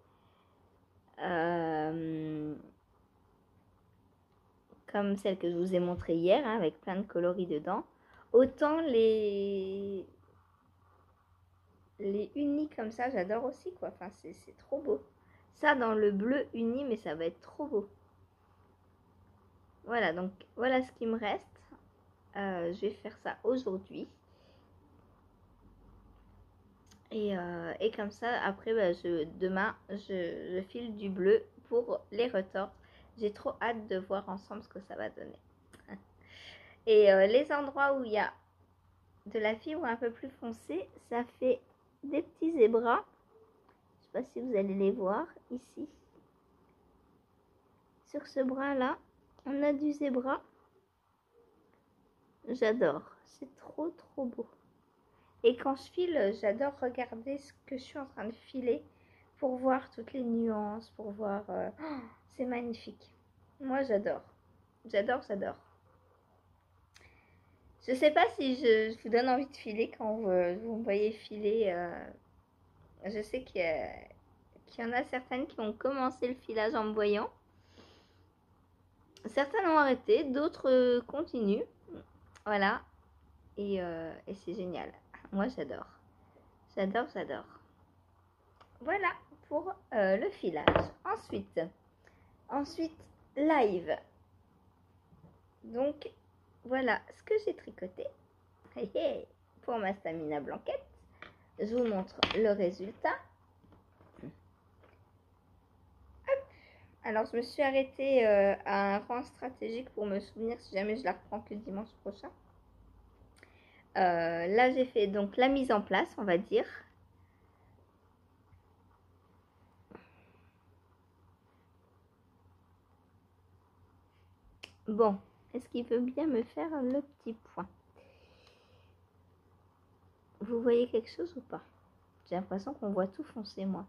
comme celle que je vous ai montrée hier, hein, avec plein de coloris dedans, autant les unis comme ça, j'adore aussi, quoi. Enfin, c'est trop beau. Ça, dans le bleu uni, mais ça va être trop beau. Voilà, donc voilà ce qui me reste. Je vais faire ça aujourd'hui. Et comme ça, après, bah, demain, je file du bleu pour les retorts. J'ai trop hâte de voir ensemble ce que ça va donner. Et les endroits où il y a de la fibre un peu plus foncée, ça fait des petits zébras. Je ne sais pas si vous allez les voir ici. Sur ce bras-là, on a du zébra. J'adore. C'est trop trop beau. Et quand je file, j'adore regarder ce que je suis en train de filer pour voir toutes les nuances, pour voir... Oh, c'est magnifique. Moi, j'adore. J'adore, j'adore. Je sais pas si je vous donne envie de filer quand vous me voyez filer. Je sais qu'il y en a certaines qui ont commencé le filage en me voyant. Certaines ont arrêté, d'autres continuent. Voilà. Et c'est génial. Moi, j'adore. J'adore, j'adore. Voilà pour le filage. Ensuite, live. Donc, voilà ce que j'ai tricoté. Pour ma stamina blanquette. Je vous montre le résultat. Hop. Alors, je me suis arrêtée à un rang stratégique pour me souvenir si jamais je la reprends que dimanche prochain. Là, j'ai fait donc la mise en place, on va dire. Bon, est-ce qu'il veut bien me faire le petit point? Vous voyez quelque chose ou pas? J'ai l'impression qu'on voit tout foncer, moi.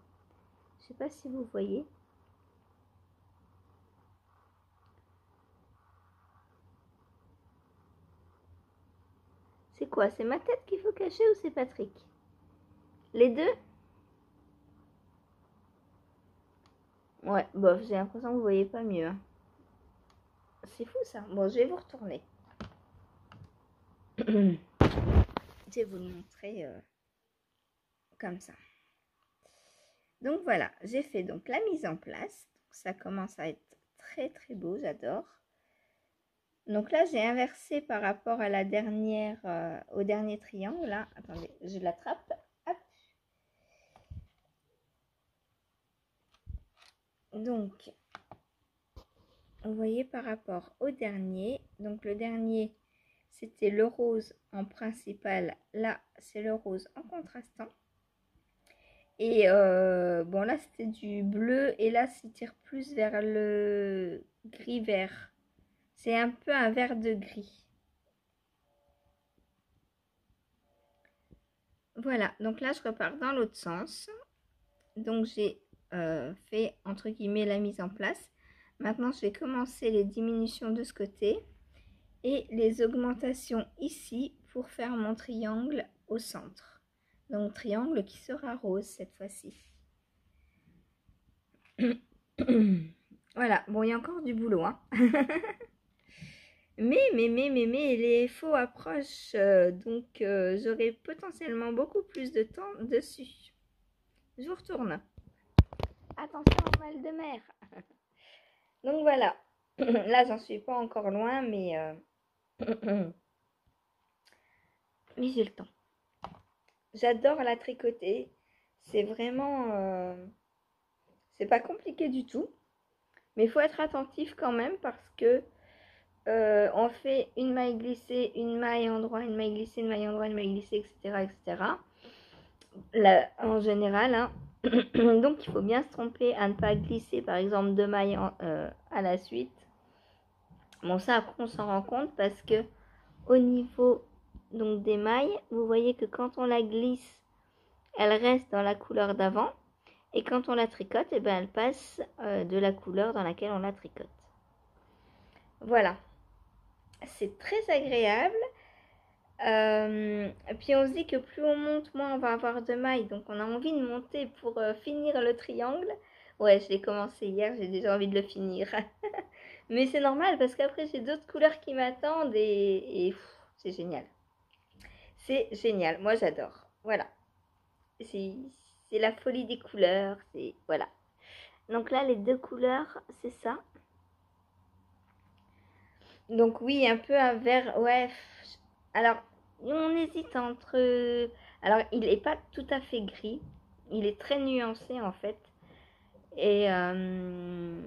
Je sais pas si vous voyez. C'est quoi? C'est ma tête qu'il faut cacher ou c'est Patrick? Les deux? Ouais, bof, j'ai l'impression que vous voyez pas mieux. Hein. C'est fou ça. Bon, je vais vous retourner. Je vais vous le montrer comme ça. Donc voilà, j'ai fait donc la mise en place. Ça commence à être très très beau, j'adore. Donc là, j'ai inversé par rapport à la dernière, au dernier triangle. Là, attendez, je l'attrape. Hop. Donc, vous voyez par rapport au dernier. Donc le dernier, c'était le rose en principal. Là, c'est le rose en contrastant. Et bon, là, c'était du bleu. Et là, ça tire plus vers le gris-vert. C'est un peu un vert de gris. Voilà, donc là, je repars dans l'autre sens. Donc, j'ai fait, entre guillemets, la mise en place. Maintenant, je vais commencer les diminutions de ce côté et les augmentations ici pour faire mon triangle au centre. Donc, triangle qui sera rose cette fois-ci. Voilà, bon, il y a encore du boulot, hein. mais les faux approchent, donc j'aurai potentiellement beaucoup plus de temps dessus. Je vous retourne. Attention au mal de mer. Donc voilà, là j'en suis pas encore loin, mais j'ai le temps. J'adore la tricoter. C'est vraiment... c'est pas compliqué du tout. Mais il faut être attentif quand même parce que on fait une maille glissée, une maille endroit, une maille glissée, une maille endroit, une maille glissée, etc. etc. Là, en général, hein. Donc il faut bien se tromper à ne pas glisser par exemple 2 mailles à la suite. Bon, ça après on s'en rend compte parce que au niveau donc des mailles, vous voyez que quand on la glisse, elle reste dans la couleur d'avant. Et quand on la tricote, eh ben, elle passe de la couleur dans laquelle on la tricote. Voilà. C'est très agréable. Puis on se dit que plus on monte, moins on va avoir de mailles. Donc on a envie de monter pour finir le triangle. Ouais, je l'ai commencé hier, j'ai déjà envie de le finir. Mais c'est normal parce qu'après j'ai d'autres couleurs qui m'attendent et c'est génial. C'est génial, moi j'adore. Voilà. C'est la folie des couleurs. C'est voilà. Donc là, les deux couleurs, c'est ça. Donc oui, un peu un vert, ouais. Alors, on hésite entre... Alors, il n'est pas tout à fait gris. Il est très nuancé, en fait. Et il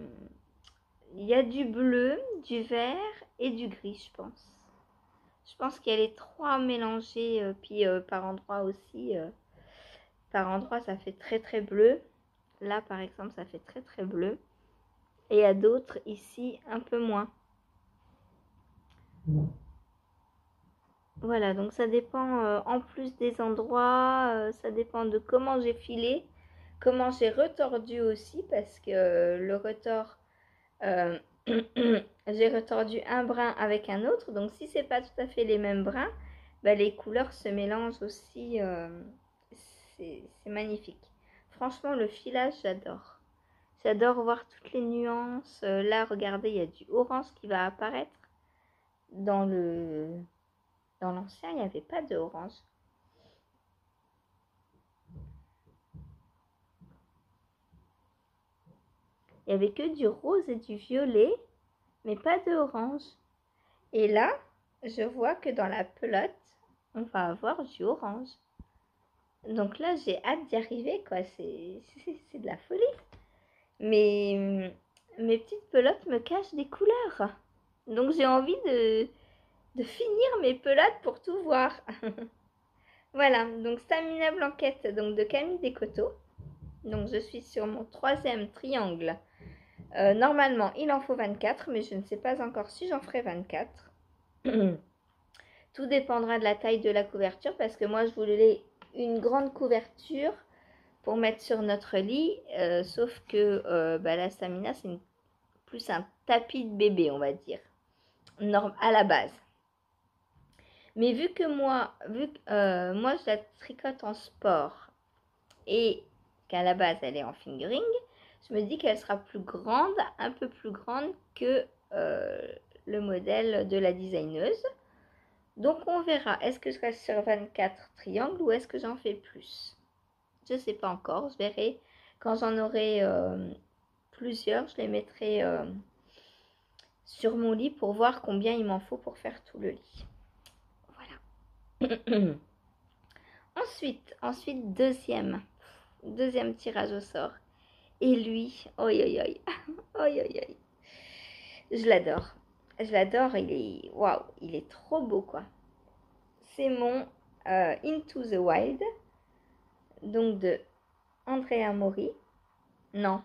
y a du bleu, du vert et du gris, je pense. Je pense qu'il y a les trois mélangés, puis par endroit aussi. Par endroit, ça fait très très bleu. Là, par exemple, ça fait très très bleu. Et à d'autres, ici, un peu moins. Voilà, donc ça dépend en plus des endroits, ça dépend de comment j'ai filé, comment j'ai retordu aussi, parce que le retors, euh, j'ai retordu un brin avec un autre, donc si c'est pas tout à fait les mêmes brins, bah, les couleurs se mélangent aussi, c'est magnifique. Franchement, le filage, j'adore. J'adore voir toutes les nuances. Là, regardez, il y a du orange qui va apparaître dans l'ancien, il n'y avait pas de orange. Il n'y avait que du rose et du violet, mais pas de orange. Et là, je vois que dans la pelote, on va avoir du orange. Donc là, j'ai hâte d'y arriver, quoi. C'est de la folie. Mais mes petites pelotes me cachent des couleurs. Donc j'ai envie de finir mes pelotes pour tout voir. Voilà, donc Stamina Blanquette donc de Camille Descoteaux. Donc je suis sur mon troisième triangle. Normalement, il en faut 24, mais je ne sais pas encore si j'en ferai 24. Tout dépendra de la taille de la couverture, parce que moi, je voulais une grande couverture pour mettre sur notre lit, sauf que la Stamina, c'est plus un tapis de bébé, on va dire, à la base. Mais vu que moi, moi, je la tricote en sport et qu'à la base, elle est en fingering, je me dis qu'elle sera plus grande, un peu plus grande que le modèle de la designeuse. Donc on verra, est-ce que je reste sur 24 triangles ou est-ce que j'en fais plus? Je ne sais pas encore, je verrai. Quand j'en aurai plusieurs, je les mettrai sur mon lit pour voir combien il m'en faut pour faire tout le lit. Voilà. Ensuite, deuxième tirage au sort. Et lui, oi oi oi, oi oi oi. Je l'adore. Je l'adore, waouh, il est trop beau quoi. C'est mon Into the Wild, donc de Andrea Mori. Non,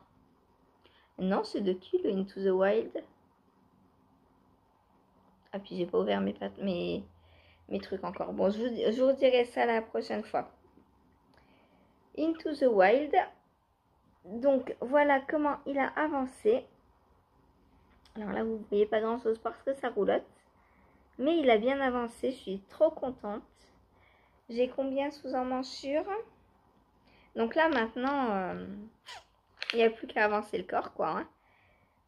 c'est de qui le Into the Wild? Ah puis j'ai pas ouvert mes trucs encore. Bon, je vous dirai ça la prochaine fois. Into the Wild. Donc voilà comment il a avancé. Alors là, vous ne voyez pas grand chose parce que ça roulotte. Mais il a bien avancé, je suis trop contente. J'ai combien sous emmanchure? Donc là, maintenant, il n'y a plus qu'à avancer le corps, quoi.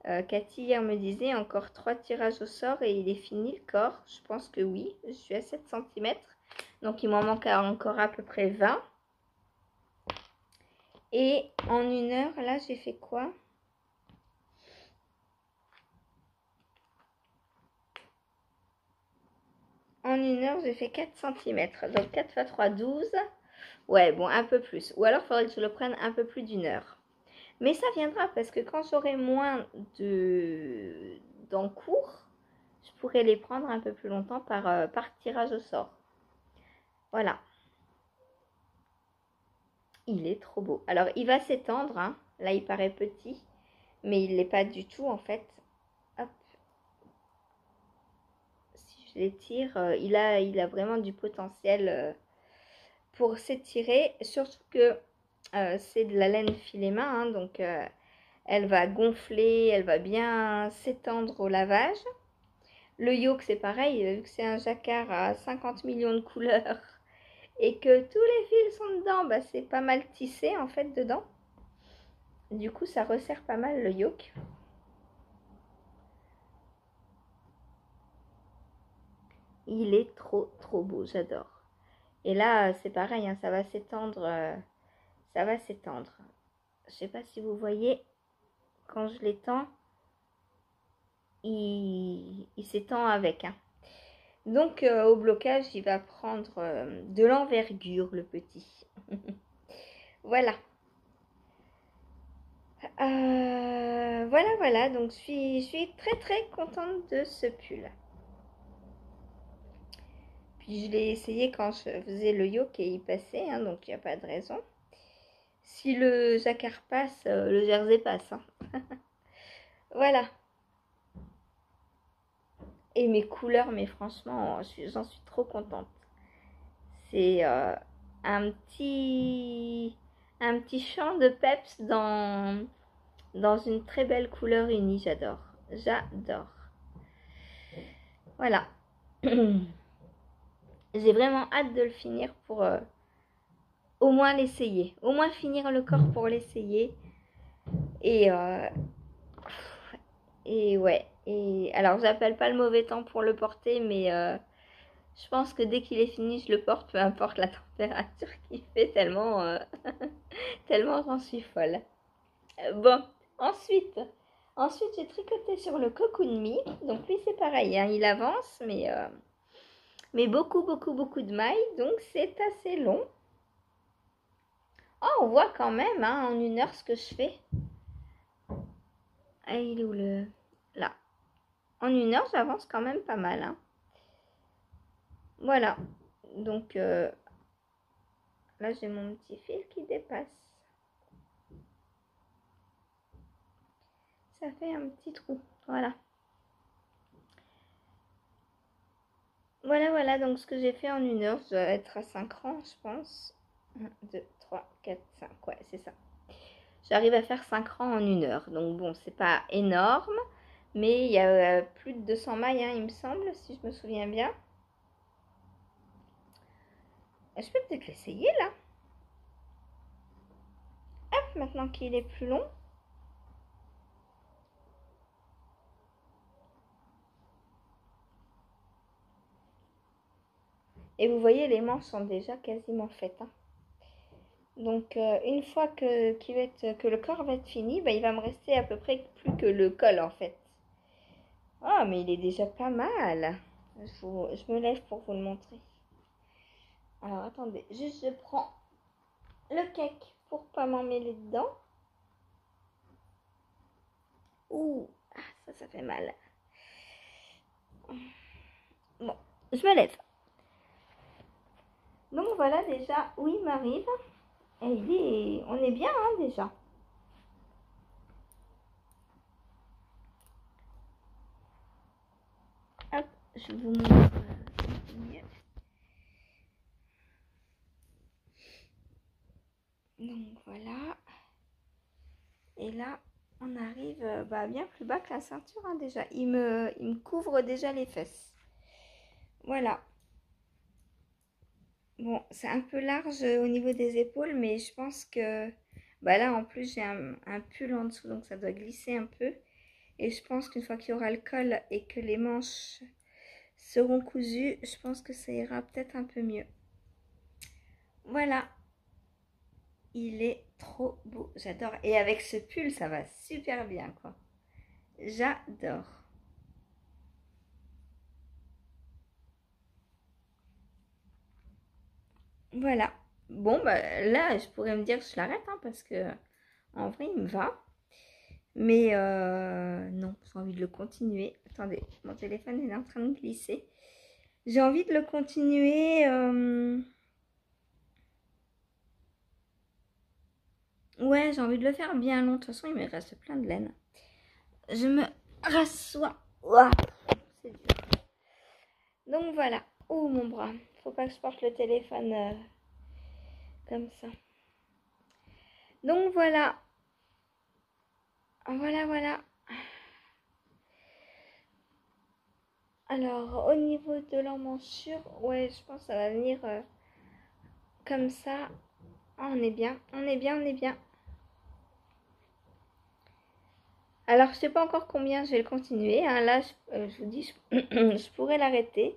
Hein. Cathy, hier, me disait encore 3 tirages au sort et il est fini le corps. Je pense que oui, je suis à 7 cm. Donc il m'en manque encore à peu près 20. Et en 1 heure, là, j'ai fait quoi? En 1 heure, j'ai fait 4 cm. Donc 4 x 3, 12. Ouais, bon, un peu plus. Ou alors, il faudrait que je le prenne un peu plus d'1 heure. Mais ça viendra parce que quand j'aurai moins d'encours, je pourrai les prendre un peu plus longtemps par tirage au sort. Voilà. Il est trop beau. Alors, il va s'étendre. Hein. Là, il paraît petit. Mais il ne l'est pas du tout, en fait. Hop. Si je l'étire, il a vraiment du potentiel pour s'étirer. Surtout que c'est de la laine filet main. Hein, donc, elle va gonfler. Elle va bien s'étendre au lavage. Le yoke, c'est pareil. Vu que c'est un jacquard à 50 millions de couleurs. Et que tous les fils sont dedans, bah, c'est pas mal tissé en fait dedans. Du coup, ça resserre pas mal le yoke. Il est trop beau, j'adore. Et là, c'est pareil, hein, ça va s'étendre. Ça va s'étendre. Je sais pas si vous voyez, quand je l'étends, il s'étend avec. Hein. Donc au blocage, il va prendre de l'envergure, le petit. Voilà. Voilà. Donc je suis très contente de ce pull. Puis je l'ai essayé quand je faisais le yoke et il passait, hein, donc il n'y a pas de raison. Si le jacquard passe, le jersey passe. Hein. Voilà. Et mes couleurs, mais franchement, j'en suis trop contente. C'est un petit champ de peps dans une très belle couleur unie. J'adore. Voilà. J'ai vraiment hâte de le finir pour au moins l'essayer. Au moins finir le corps pour l'essayer. Et ouais. Et alors, j'appelle pas le mauvais temps pour le porter, mais je pense que dès qu'il est fini, je le porte, peu importe la température qu'il fait, tellement, tellement j'en suis folle. Bon, ensuite j'ai tricoté sur le Cocoon Me. Donc lui, c'est pareil, hein, il avance, mais beaucoup de mailles, donc c'est assez long. Oh, on voit quand même, hein, en 1 heure ce que je fais. Ah, il est où le... Là. En 1 heure, j'avance quand même pas mal, hein. Voilà. Donc, là, j'ai mon petit fil qui dépasse. Ça fait un petit trou. Voilà. Voilà. Donc, ce que j'ai fait en 1 heure, je dois être à 5 rangs, je pense. 1, 2, 3, 4, 5. Ouais, c'est ça. J'arrive à faire 5 rangs en 1 heure. Donc, bon, c'est pas énorme. Mais il y a plus de 200 mailles, hein, il me semble, si je me souviens bien. Je peux peut-être l'essayer, là. Hop, maintenant qu'il est plus long. Et vous voyez, les manches sont déjà quasiment faites. Hein. Donc, une fois que le corps va être fini, bah, il va me rester à peu près plus que le col, en fait. Ah, mais il est déjà pas mal. Je me lève pour vous le montrer. Alors, attendez, juste je prends le cake pour pas m'emmêler dedans. Ouh, ça fait mal. Bon, je me lève. Donc voilà déjà où il m'arrive. Et on est bien, hein, déjà. Hop, je vous montre. Donc voilà. Et là, on arrive bien plus bas que la ceinture, hein, déjà. Il me couvre déjà les fesses. Voilà. Bon, c'est un peu large au niveau des épaules, mais je pense que... là, en plus, j'ai un pull en dessous, donc ça doit glisser un peu. Et je pense qu'une fois qu'il y aura le col et que les manches seront cousues, je pense que ça ira peut-être un peu mieux. Voilà. Il est trop beau. J'adore. Et avec ce pull, ça va super bien, quoi. J'adore. Voilà. Bon, là, je pourrais me dire que je l'arrête, hein, parce que en vrai, il me va. Mais non, j'ai envie de le continuer. Attendez, mon téléphone est en train de glisser. J'ai envie de le continuer. Ouais, j'ai envie de le faire bien long. De toute façon, il me reste plein de laine. Je me rassois. Ouah, c'est dur. Donc voilà. Oh, mon bras. Faut pas que je porte le téléphone comme ça. Donc voilà. Voilà. Alors, au niveau de l'emmanchure, ouais, je pense que ça va venir comme ça. Ah, on est bien. Alors, je sais pas encore combien je vais le continuer. Hein. Là, je vous dis, je pourrais l'arrêter.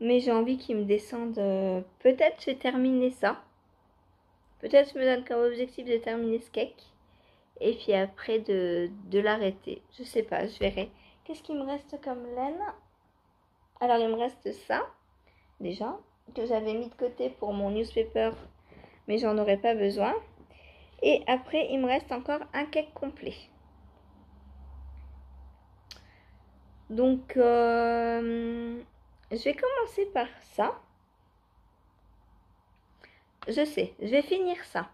Mais j'ai envie qu'il me descende. Peut-être je vais terminer ça. Peut-être je me donne comme objectif de terminer ce cake. Et puis après de l'arrêter. Je sais pas, je verrai. Qu'est-ce qu'il me reste comme laine? Alors, il me reste ça, déjà, que j'avais mis de côté pour mon newspaper, mais j'en aurais pas besoin. Et après, il me reste encore un cake complet. Donc, je vais commencer par ça. Je sais, je vais finir ça.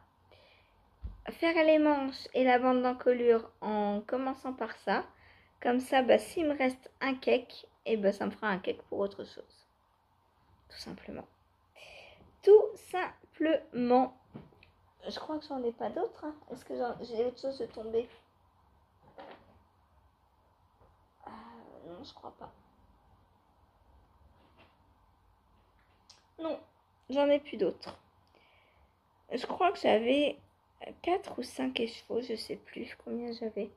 Faire les manches et la bande d'encolure en commençant par ça. Comme ça, bah, s'il me reste un cake, et bah, ça me fera un cake pour autre chose. Tout simplement. Tout simplement. Je crois que j'en ai pas d'autres. Hein. Est-ce que j'ai autre chose de tomber? Non, je crois pas. Non, j'en ai plus d'autres. Je crois que j'avais 4 ou 5 écheveaux, je sais plus combien j'avais.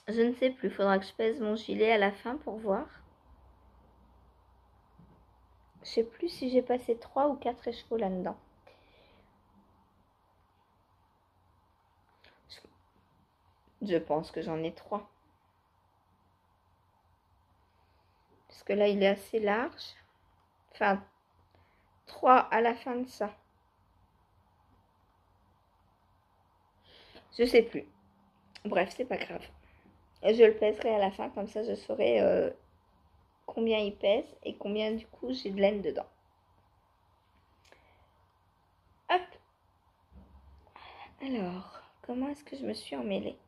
Je ne sais plus, faudra que je pèse mon gilet à la fin pour voir. Je sais plus si j'ai passé 3 ou 4 écheveaux là-dedans. Je pense que j'en ai 3. Parce que là, il est assez large. Enfin, 3 à la fin de ça. Je sais plus. Bref, c'est pas grave. Je le pèserai à la fin, comme ça je saurai combien il pèse et combien du coup j'ai de laine dedans. Hop. Alors, comment est-ce que je me suis emmêlée?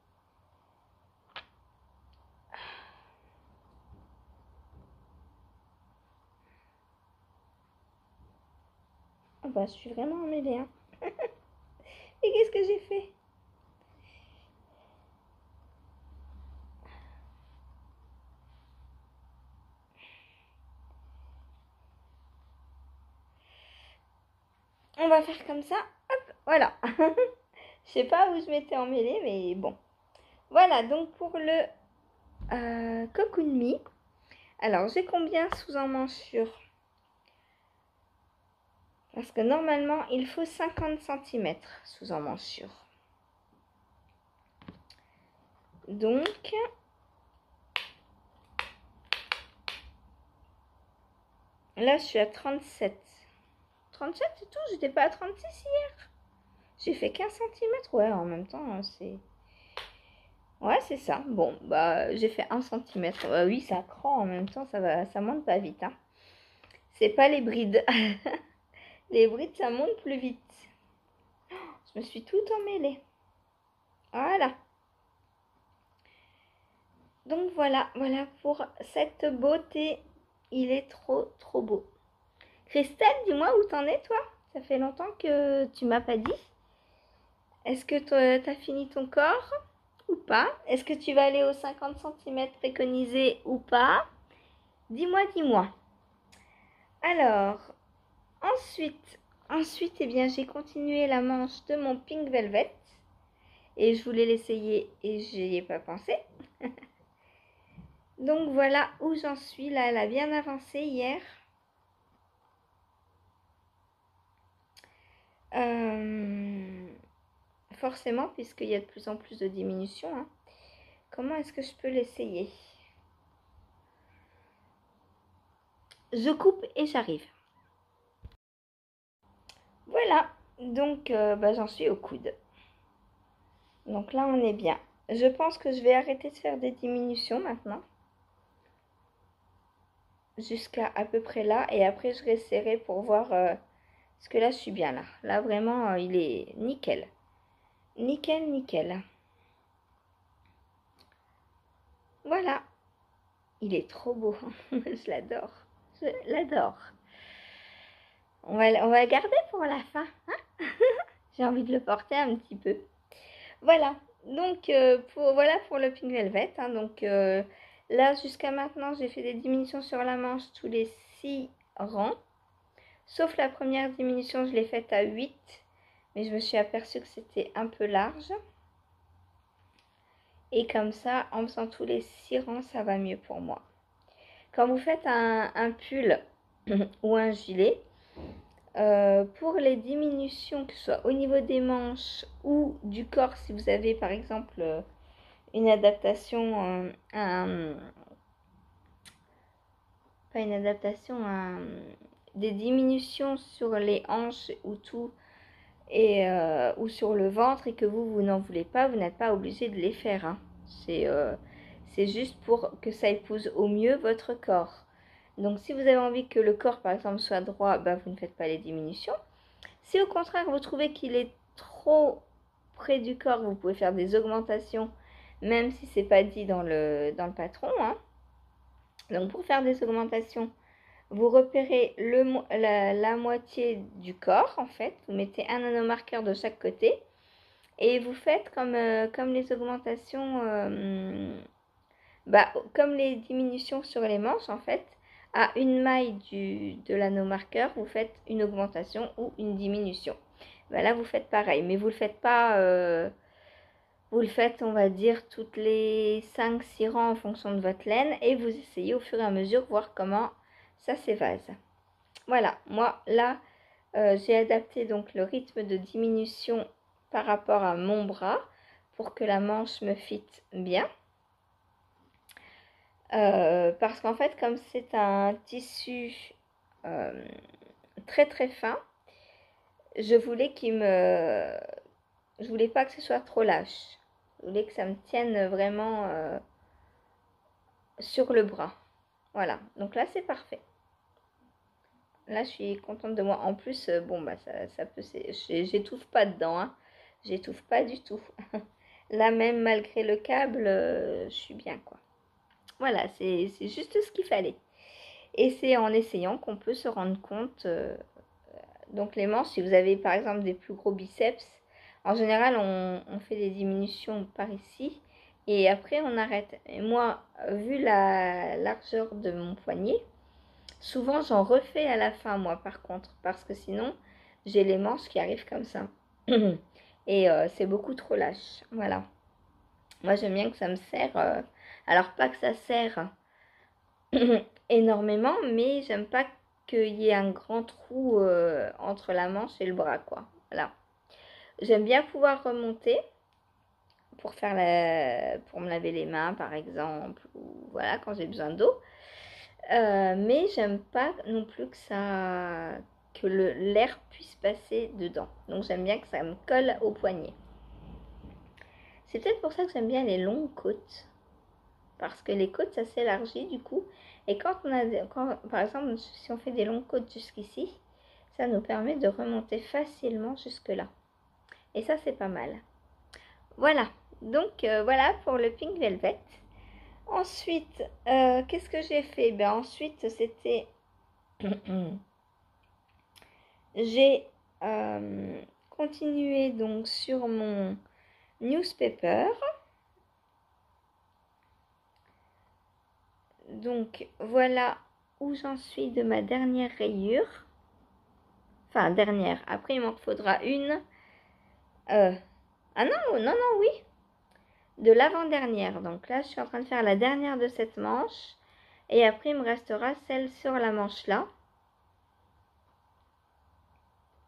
Oh bah, je suis vraiment emmêlée, hein. Et qu'est-ce que j'ai fait? On va faire comme ça. Hop, voilà. Je sais pas où je m'étais emmêlée, mais bon. Voilà, donc pour le Cocoon Me. Alors, j'ai combien sous emmanchures? Parce que normalement, il faut 50 cm sous emmanchures. Donc, là, je suis à 37. 37, c'est tout? J'étais pas à 36 hier. J'ai fait 15 cm. Ouais, en même temps, c'est... Ouais, c'est ça. Bon, bah, j'ai fait 1 cm. Oui, ça croît en même temps, ça monte pas vite. Hein. C'est pas les brides. Les brides, ça monte plus vite. Je me suis tout emmêlée. Voilà. Donc voilà pour cette beauté. Il est trop, trop beau. Christelle, dis-moi où t'en es, toi? Ça fait longtemps que tu m'as pas dit. Est-ce que t'as fini ton corps ou pas? Est-ce que tu vas aller aux 50 cm préconisés ou pas? Dis-moi, dis-moi. Alors, ensuite, eh bien, j'ai continué la manche de mon Pink Velvet. Et je voulais l'essayer et je n'y ai pas pensé. Donc voilà où j'en suis. Là, elle a bien avancé hier. Forcément, puisqu'il y a de plus en plus de diminution. Hein. Comment est-ce que je peux l'essayer? Je coupe et j'arrive. Voilà, donc bah, j'en suis au coude. Donc là, on est bien. Je pense que je vais arrêter de faire des diminutions maintenant. Jusqu'à à peu près là. Et après, je réessayerai pour voir... parce que là, je suis bien là. Là, vraiment, il est nickel. Nickel, nickel. Voilà. Il est trop beau. Je l'adore. Je l'adore. On va le garder pour la fin. Hein. J'ai envie de le porter un petit peu. Voilà. Donc, voilà pour le Pink Velvet. Hein. Donc, là, jusqu'à maintenant, j'ai fait des diminutions sur la manche tous les 6 rangs. Sauf la première diminution, je l'ai faite à 8. Mais je me suis aperçue que c'était un peu large. Et comme ça, en faisant tous les 6 rangs, ça va mieux pour moi. Quand vous faites un pull ou un gilet, Pour les diminutions, que ce soit au niveau des manches ou du corps, si vous avez par exemple une adaptation, pas une adaptation, des diminutions sur les hanches ou tout, et ou sur le ventre, et que vous n'en voulez pas, vous n'êtes pas obligé de les faire, hein. C'est juste pour que ça épouse au mieux votre corps. Donc si vous avez envie que le corps par exemple soit droit, bah, vous ne faites pas les diminutions. Si au contraire vous trouvez qu'il est trop près du corps, vous pouvez faire des augmentations, même si c'est pas dit dans le patron, hein. Donc pour faire des augmentations, vous repérez la moitié du corps en fait, vous mettez un nanomarqueur de chaque côté et vous faites comme les augmentations, comme les diminutions sur les manches en fait. À une maille de nanomarqueur, vous faites une augmentation ou une diminution. Là vous faites pareil, mais vous le faites pas, vous le faites on va dire toutes les 5-6 rangs en fonction de votre laine, et vous essayez au fur et à mesure voir comment ça s'évase. Voilà, moi là j'ai adapté donc le rythme de diminution par rapport à mon bras pour que la manche me fitte bien. Parce qu'en fait, comme c'est un tissu très très fin, je voulais je voulais pas que ce soit trop lâche. Je voulais que ça me tienne vraiment sur le bras. Voilà, donc là c'est parfait. Là je suis contente de moi. En plus, bon bah ça peut, j'étouffe pas dedans, hein. J'étouffe pas du tout. Là même malgré le câble, je suis bien quoi. Voilà, c'est juste ce qu'il fallait. Et c'est en essayant qu'on peut se rendre compte. Donc les manches, si vous avez par exemple des plus gros biceps, en général on fait des diminutions par ici et après on arrête. Et moi, vu la largeur de mon poignet, souvent j'en refais à la fin moi par contre, parce que sinon j'ai les manches qui arrivent comme ça. Et c'est beaucoup trop lâche. Voilà. Moi j'aime bien que ça me serre. Alors pas que ça serre énormément, mais j'aime pas qu'il y ait un grand trou entre la manche et le bras, quoi. Voilà. J'aime bien pouvoir remonter pour pour me laver les mains, par exemple, ou voilà, quand j'ai besoin d'eau. Mais j'aime pas non plus que l'air puisse passer dedans. Donc j'aime bien que ça me colle au poignet. C'est peut-être pour ça que j'aime bien les longues côtes. Parce que les côtes, ça s'élargit du coup. Et quand par exemple, si on fait des longues côtes jusqu'ici, ça nous permet de remonter facilement jusque là. Et ça, c'est pas mal. Voilà. Donc, voilà pour le Pink Velvet. Ensuite, qu'est-ce que j'ai fait? Ensuite, c'était... j'ai continué donc sur mon newspaper. Donc voilà où j'en suis de ma dernière rayure. Enfin, dernière. Après, il m'en faudra une. Ah non, non, non, oui. De l'avant-dernière. Donc là, je suis en train de faire la dernière de cette manche. Et après, il me restera celle sur la manche là.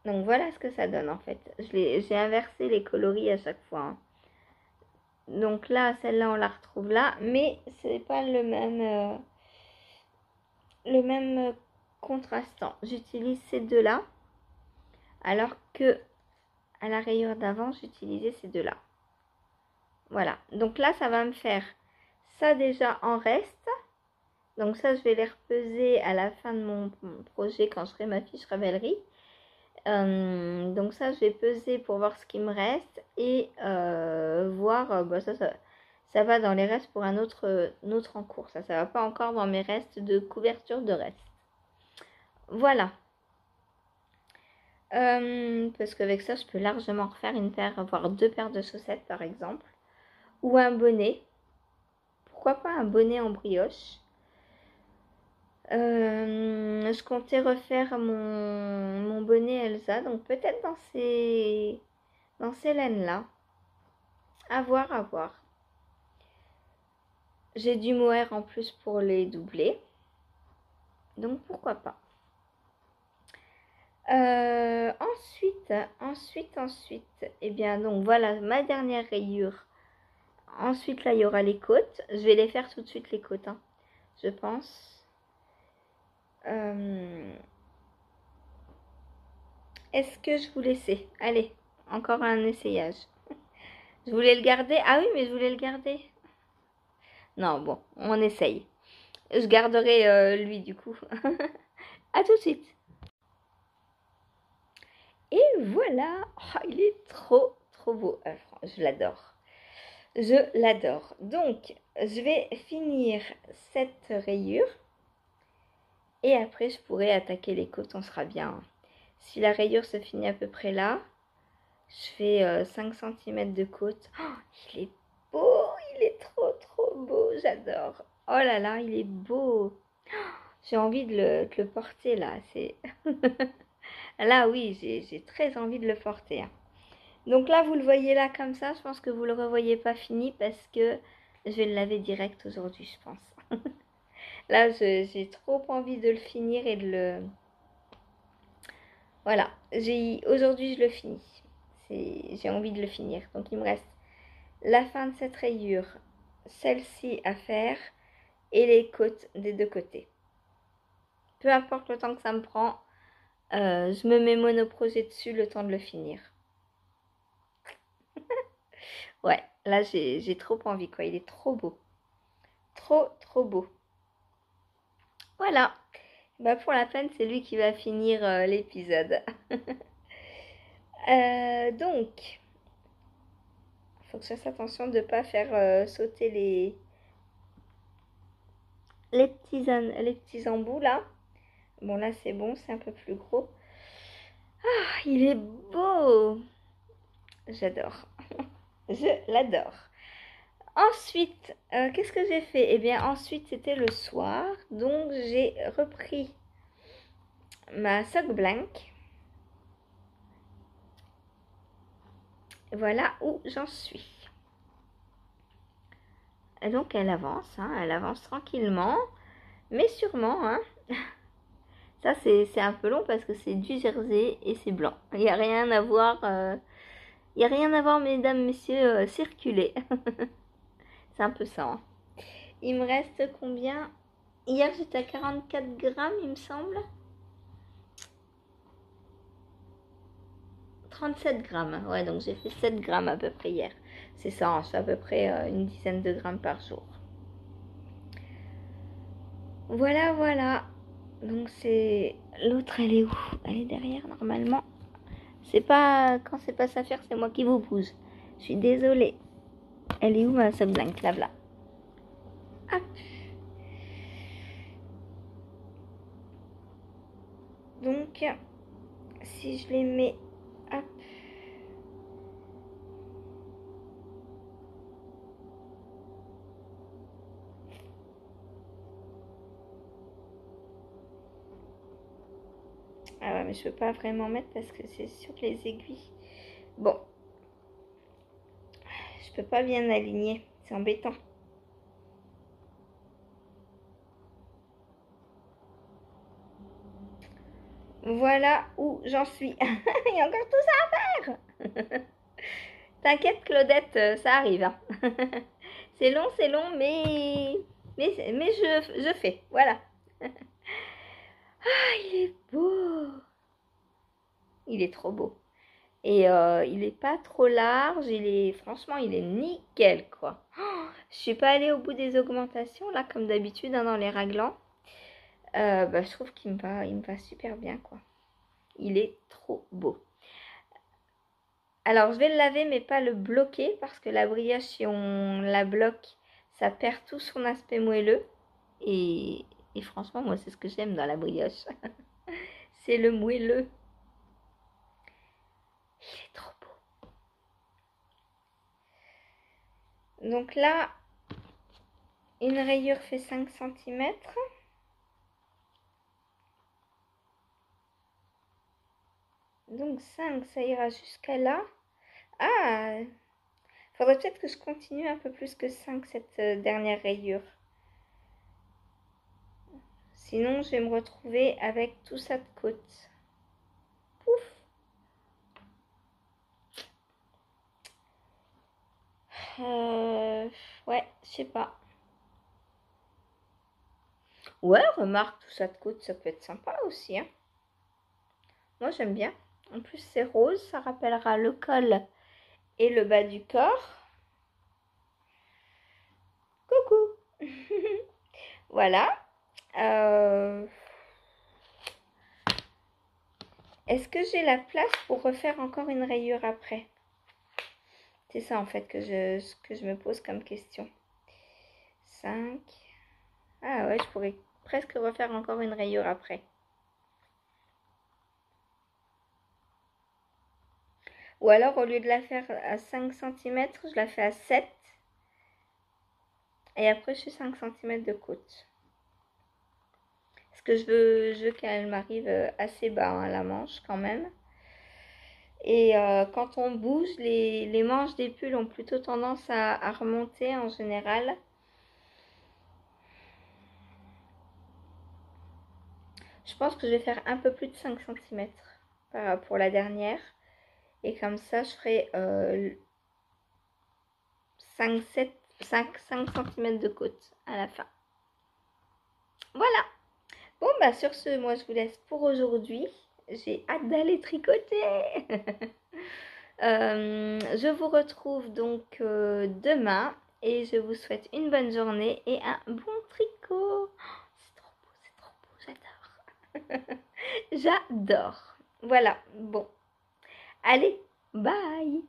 Donc voilà ce que ça donne en fait. J'ai inversé les coloris à chaque fois, hein. Donc là, celle-là, on la retrouve là. Mais c'est pas le même contrastant. J'utilise ces deux-là. Alors que à la rayure d'avant, j'utilisais ces deux-là. Voilà. Donc là, ça va me faire ça déjà en reste. Donc ça, je vais les repeser à la fin de mon projet quand je ferai ma fiche Ravelry. Donc ça, je vais peser pour voir ce qui me reste et voir. Ça va dans les restes pour un autre en cours. Ça va pas encore dans mes restes de couverture de reste. Voilà. Parce qu'avec ça, je peux largement refaire une paire, voire deux paires de chaussettes par exemple. Ou un bonnet. Pourquoi pas un bonnet en brioche. Je comptais refaire mon bonnet Elsa. Donc peut-être dans ces laines-là. À voir, à voir. J'ai du mohair en plus pour les doubler. Donc pourquoi pas. Ensuite, eh bien, donc voilà ma dernière rayure. Ensuite, là, il y aura les côtes. Je vais les faire tout de suite, les côtes, hein, je pense. Est-ce que je vous laissais? Allez, encore un essayage. Je voulais le garder. Ah oui, mais je voulais le garder. Non, bon, on essaye. Je garderai lui, du coup. À tout de suite. Et voilà. Oh, il est trop, trop beau. Je l'adore. Je l'adore. Donc, je vais finir cette rayure. Et après, je pourrai attaquer les côtes. On sera bien. Si la rayure se finit à peu près là, je fais 5 cm de côte. Oh, il est beau. Il est trop, trop beau. J'adore. Oh là là, il est beau. J'ai envie de le porter là. C'est... Là, oui, j'ai très envie de le porter, hein. Donc là, vous le voyez là comme ça. Je pense que vous ne le revoyez pas fini parce que je vais le laver direct aujourd'hui, je pense. Là, j'ai trop envie de le finir et de le... Voilà, aujourd'hui, je le finis. J'ai envie de le finir. Donc, il me reste la fin de cette rayure, celle-ci à faire et les côtes des deux côtés. Peu importe le temps que ça me prend, je me mets monoprosé dessus le temps de le finir. Ouais, là j'ai trop envie quoi, il est trop beau. Trop trop beau. Voilà, bah pour la peine c'est lui qui va finir l'épisode. Donc, faut que je fasse attention de ne pas faire sauter les petits embouts là. Bon là c'est bon, c'est un peu plus gros. Ah, il est beau. J'adore. Je l'adore. Ensuite, qu'est-ce que j'ai fait? Eh bien, ensuite, c'était le soir. Donc, j'ai repris ma sock blank. Voilà où j'en suis. Et donc, elle avance. Hein, elle avance tranquillement. Mais sûrement. Hein. Ça, c'est un peu long parce que c'est du jersey et c'est blanc. Il n'y a rien à voir. Il n'y a rien à voir, mesdames, messieurs. Circuler. C'est un peu ça. Hein. Il me reste combien? Hier, j'étais à 44 grammes, il me semble. 37 grammes. Ouais, donc j'ai fait 7 grammes à peu près hier. C'est ça, hein, je fais à peu près une dizaine de grammes par jour. Voilà, voilà. Donc c'est... L'autre, elle est où? Elle est derrière, normalement. C'est pas... Quand c'est pas sa faire, c'est moi qui vous pousse. Je suis désolée. Elle est où, ma sock blank? Là, là. Hop. Donc, si je les mets... Hop. Ah ouais, mais je peux pas vraiment mettre parce que c'est sur les aiguilles. Bon. Je peux pas bien aligner. C'est embêtant. Voilà où j'en suis. Il y a encore tout ça à faire. T'inquiète Claudette, ça arrive. Hein. C'est long, mais je fais. Voilà. Ah, il est beau. Il est trop beau. Et il est pas trop large. Franchement, il est nickel, quoi. Oh, je suis pas allée au bout des augmentations, là, comme d'habitude, hein, dans les raglans. Bah, je trouve qu'il me va super bien, quoi. Il est trop beau. Alors, je vais le laver, mais pas le bloquer, parce que la brioche, si on la bloque, ça perd tout son aspect moelleux. Et franchement, moi, c'est ce que j'aime dans la brioche. C'est le moelleux. Il est trop beau. Donc là, une rayure fait 5 cm. Donc 5, ça ira jusqu'à là. Ah, faudrait peut-être que je continue un peu plus que 5 cette dernière rayure. Sinon, je vais me retrouver avec tout ça de côte. Ouais, je sais pas. Ouais, remarque, tout ça de côte, ça peut être sympa aussi, hein. Moi, j'aime bien. En plus, c'est rose, ça rappellera le col et le bas du corps. Coucou. Voilà. Est-ce que j'ai la place pour refaire encore une rayure après? C'est ça en fait que je me pose comme question. 5. Ah ouais, je pourrais presque refaire encore une rayure après. Ou alors au lieu de la faire à 5 cm, je la fais à 7. Et après je fais 5 cm de côte. Parce que je veux qu'elle m'arrive assez bas, hein, la manche quand même. Et quand on bouge, les manches des pulls ont plutôt tendance à remonter en général. Je pense que je vais faire un peu plus de 5 cm pour la dernière. Et comme ça, je ferai 5 cm de côte à la fin. Voilà. Bon, bah sur ce, moi je vous laisse pour aujourd'hui. J'ai hâte d'aller tricoter. Je vous retrouve donc demain. Et je vous souhaite une bonne journée et un bon tricot. C'est trop beau, j'adore. J'adore. Voilà, bon. Allez, bye.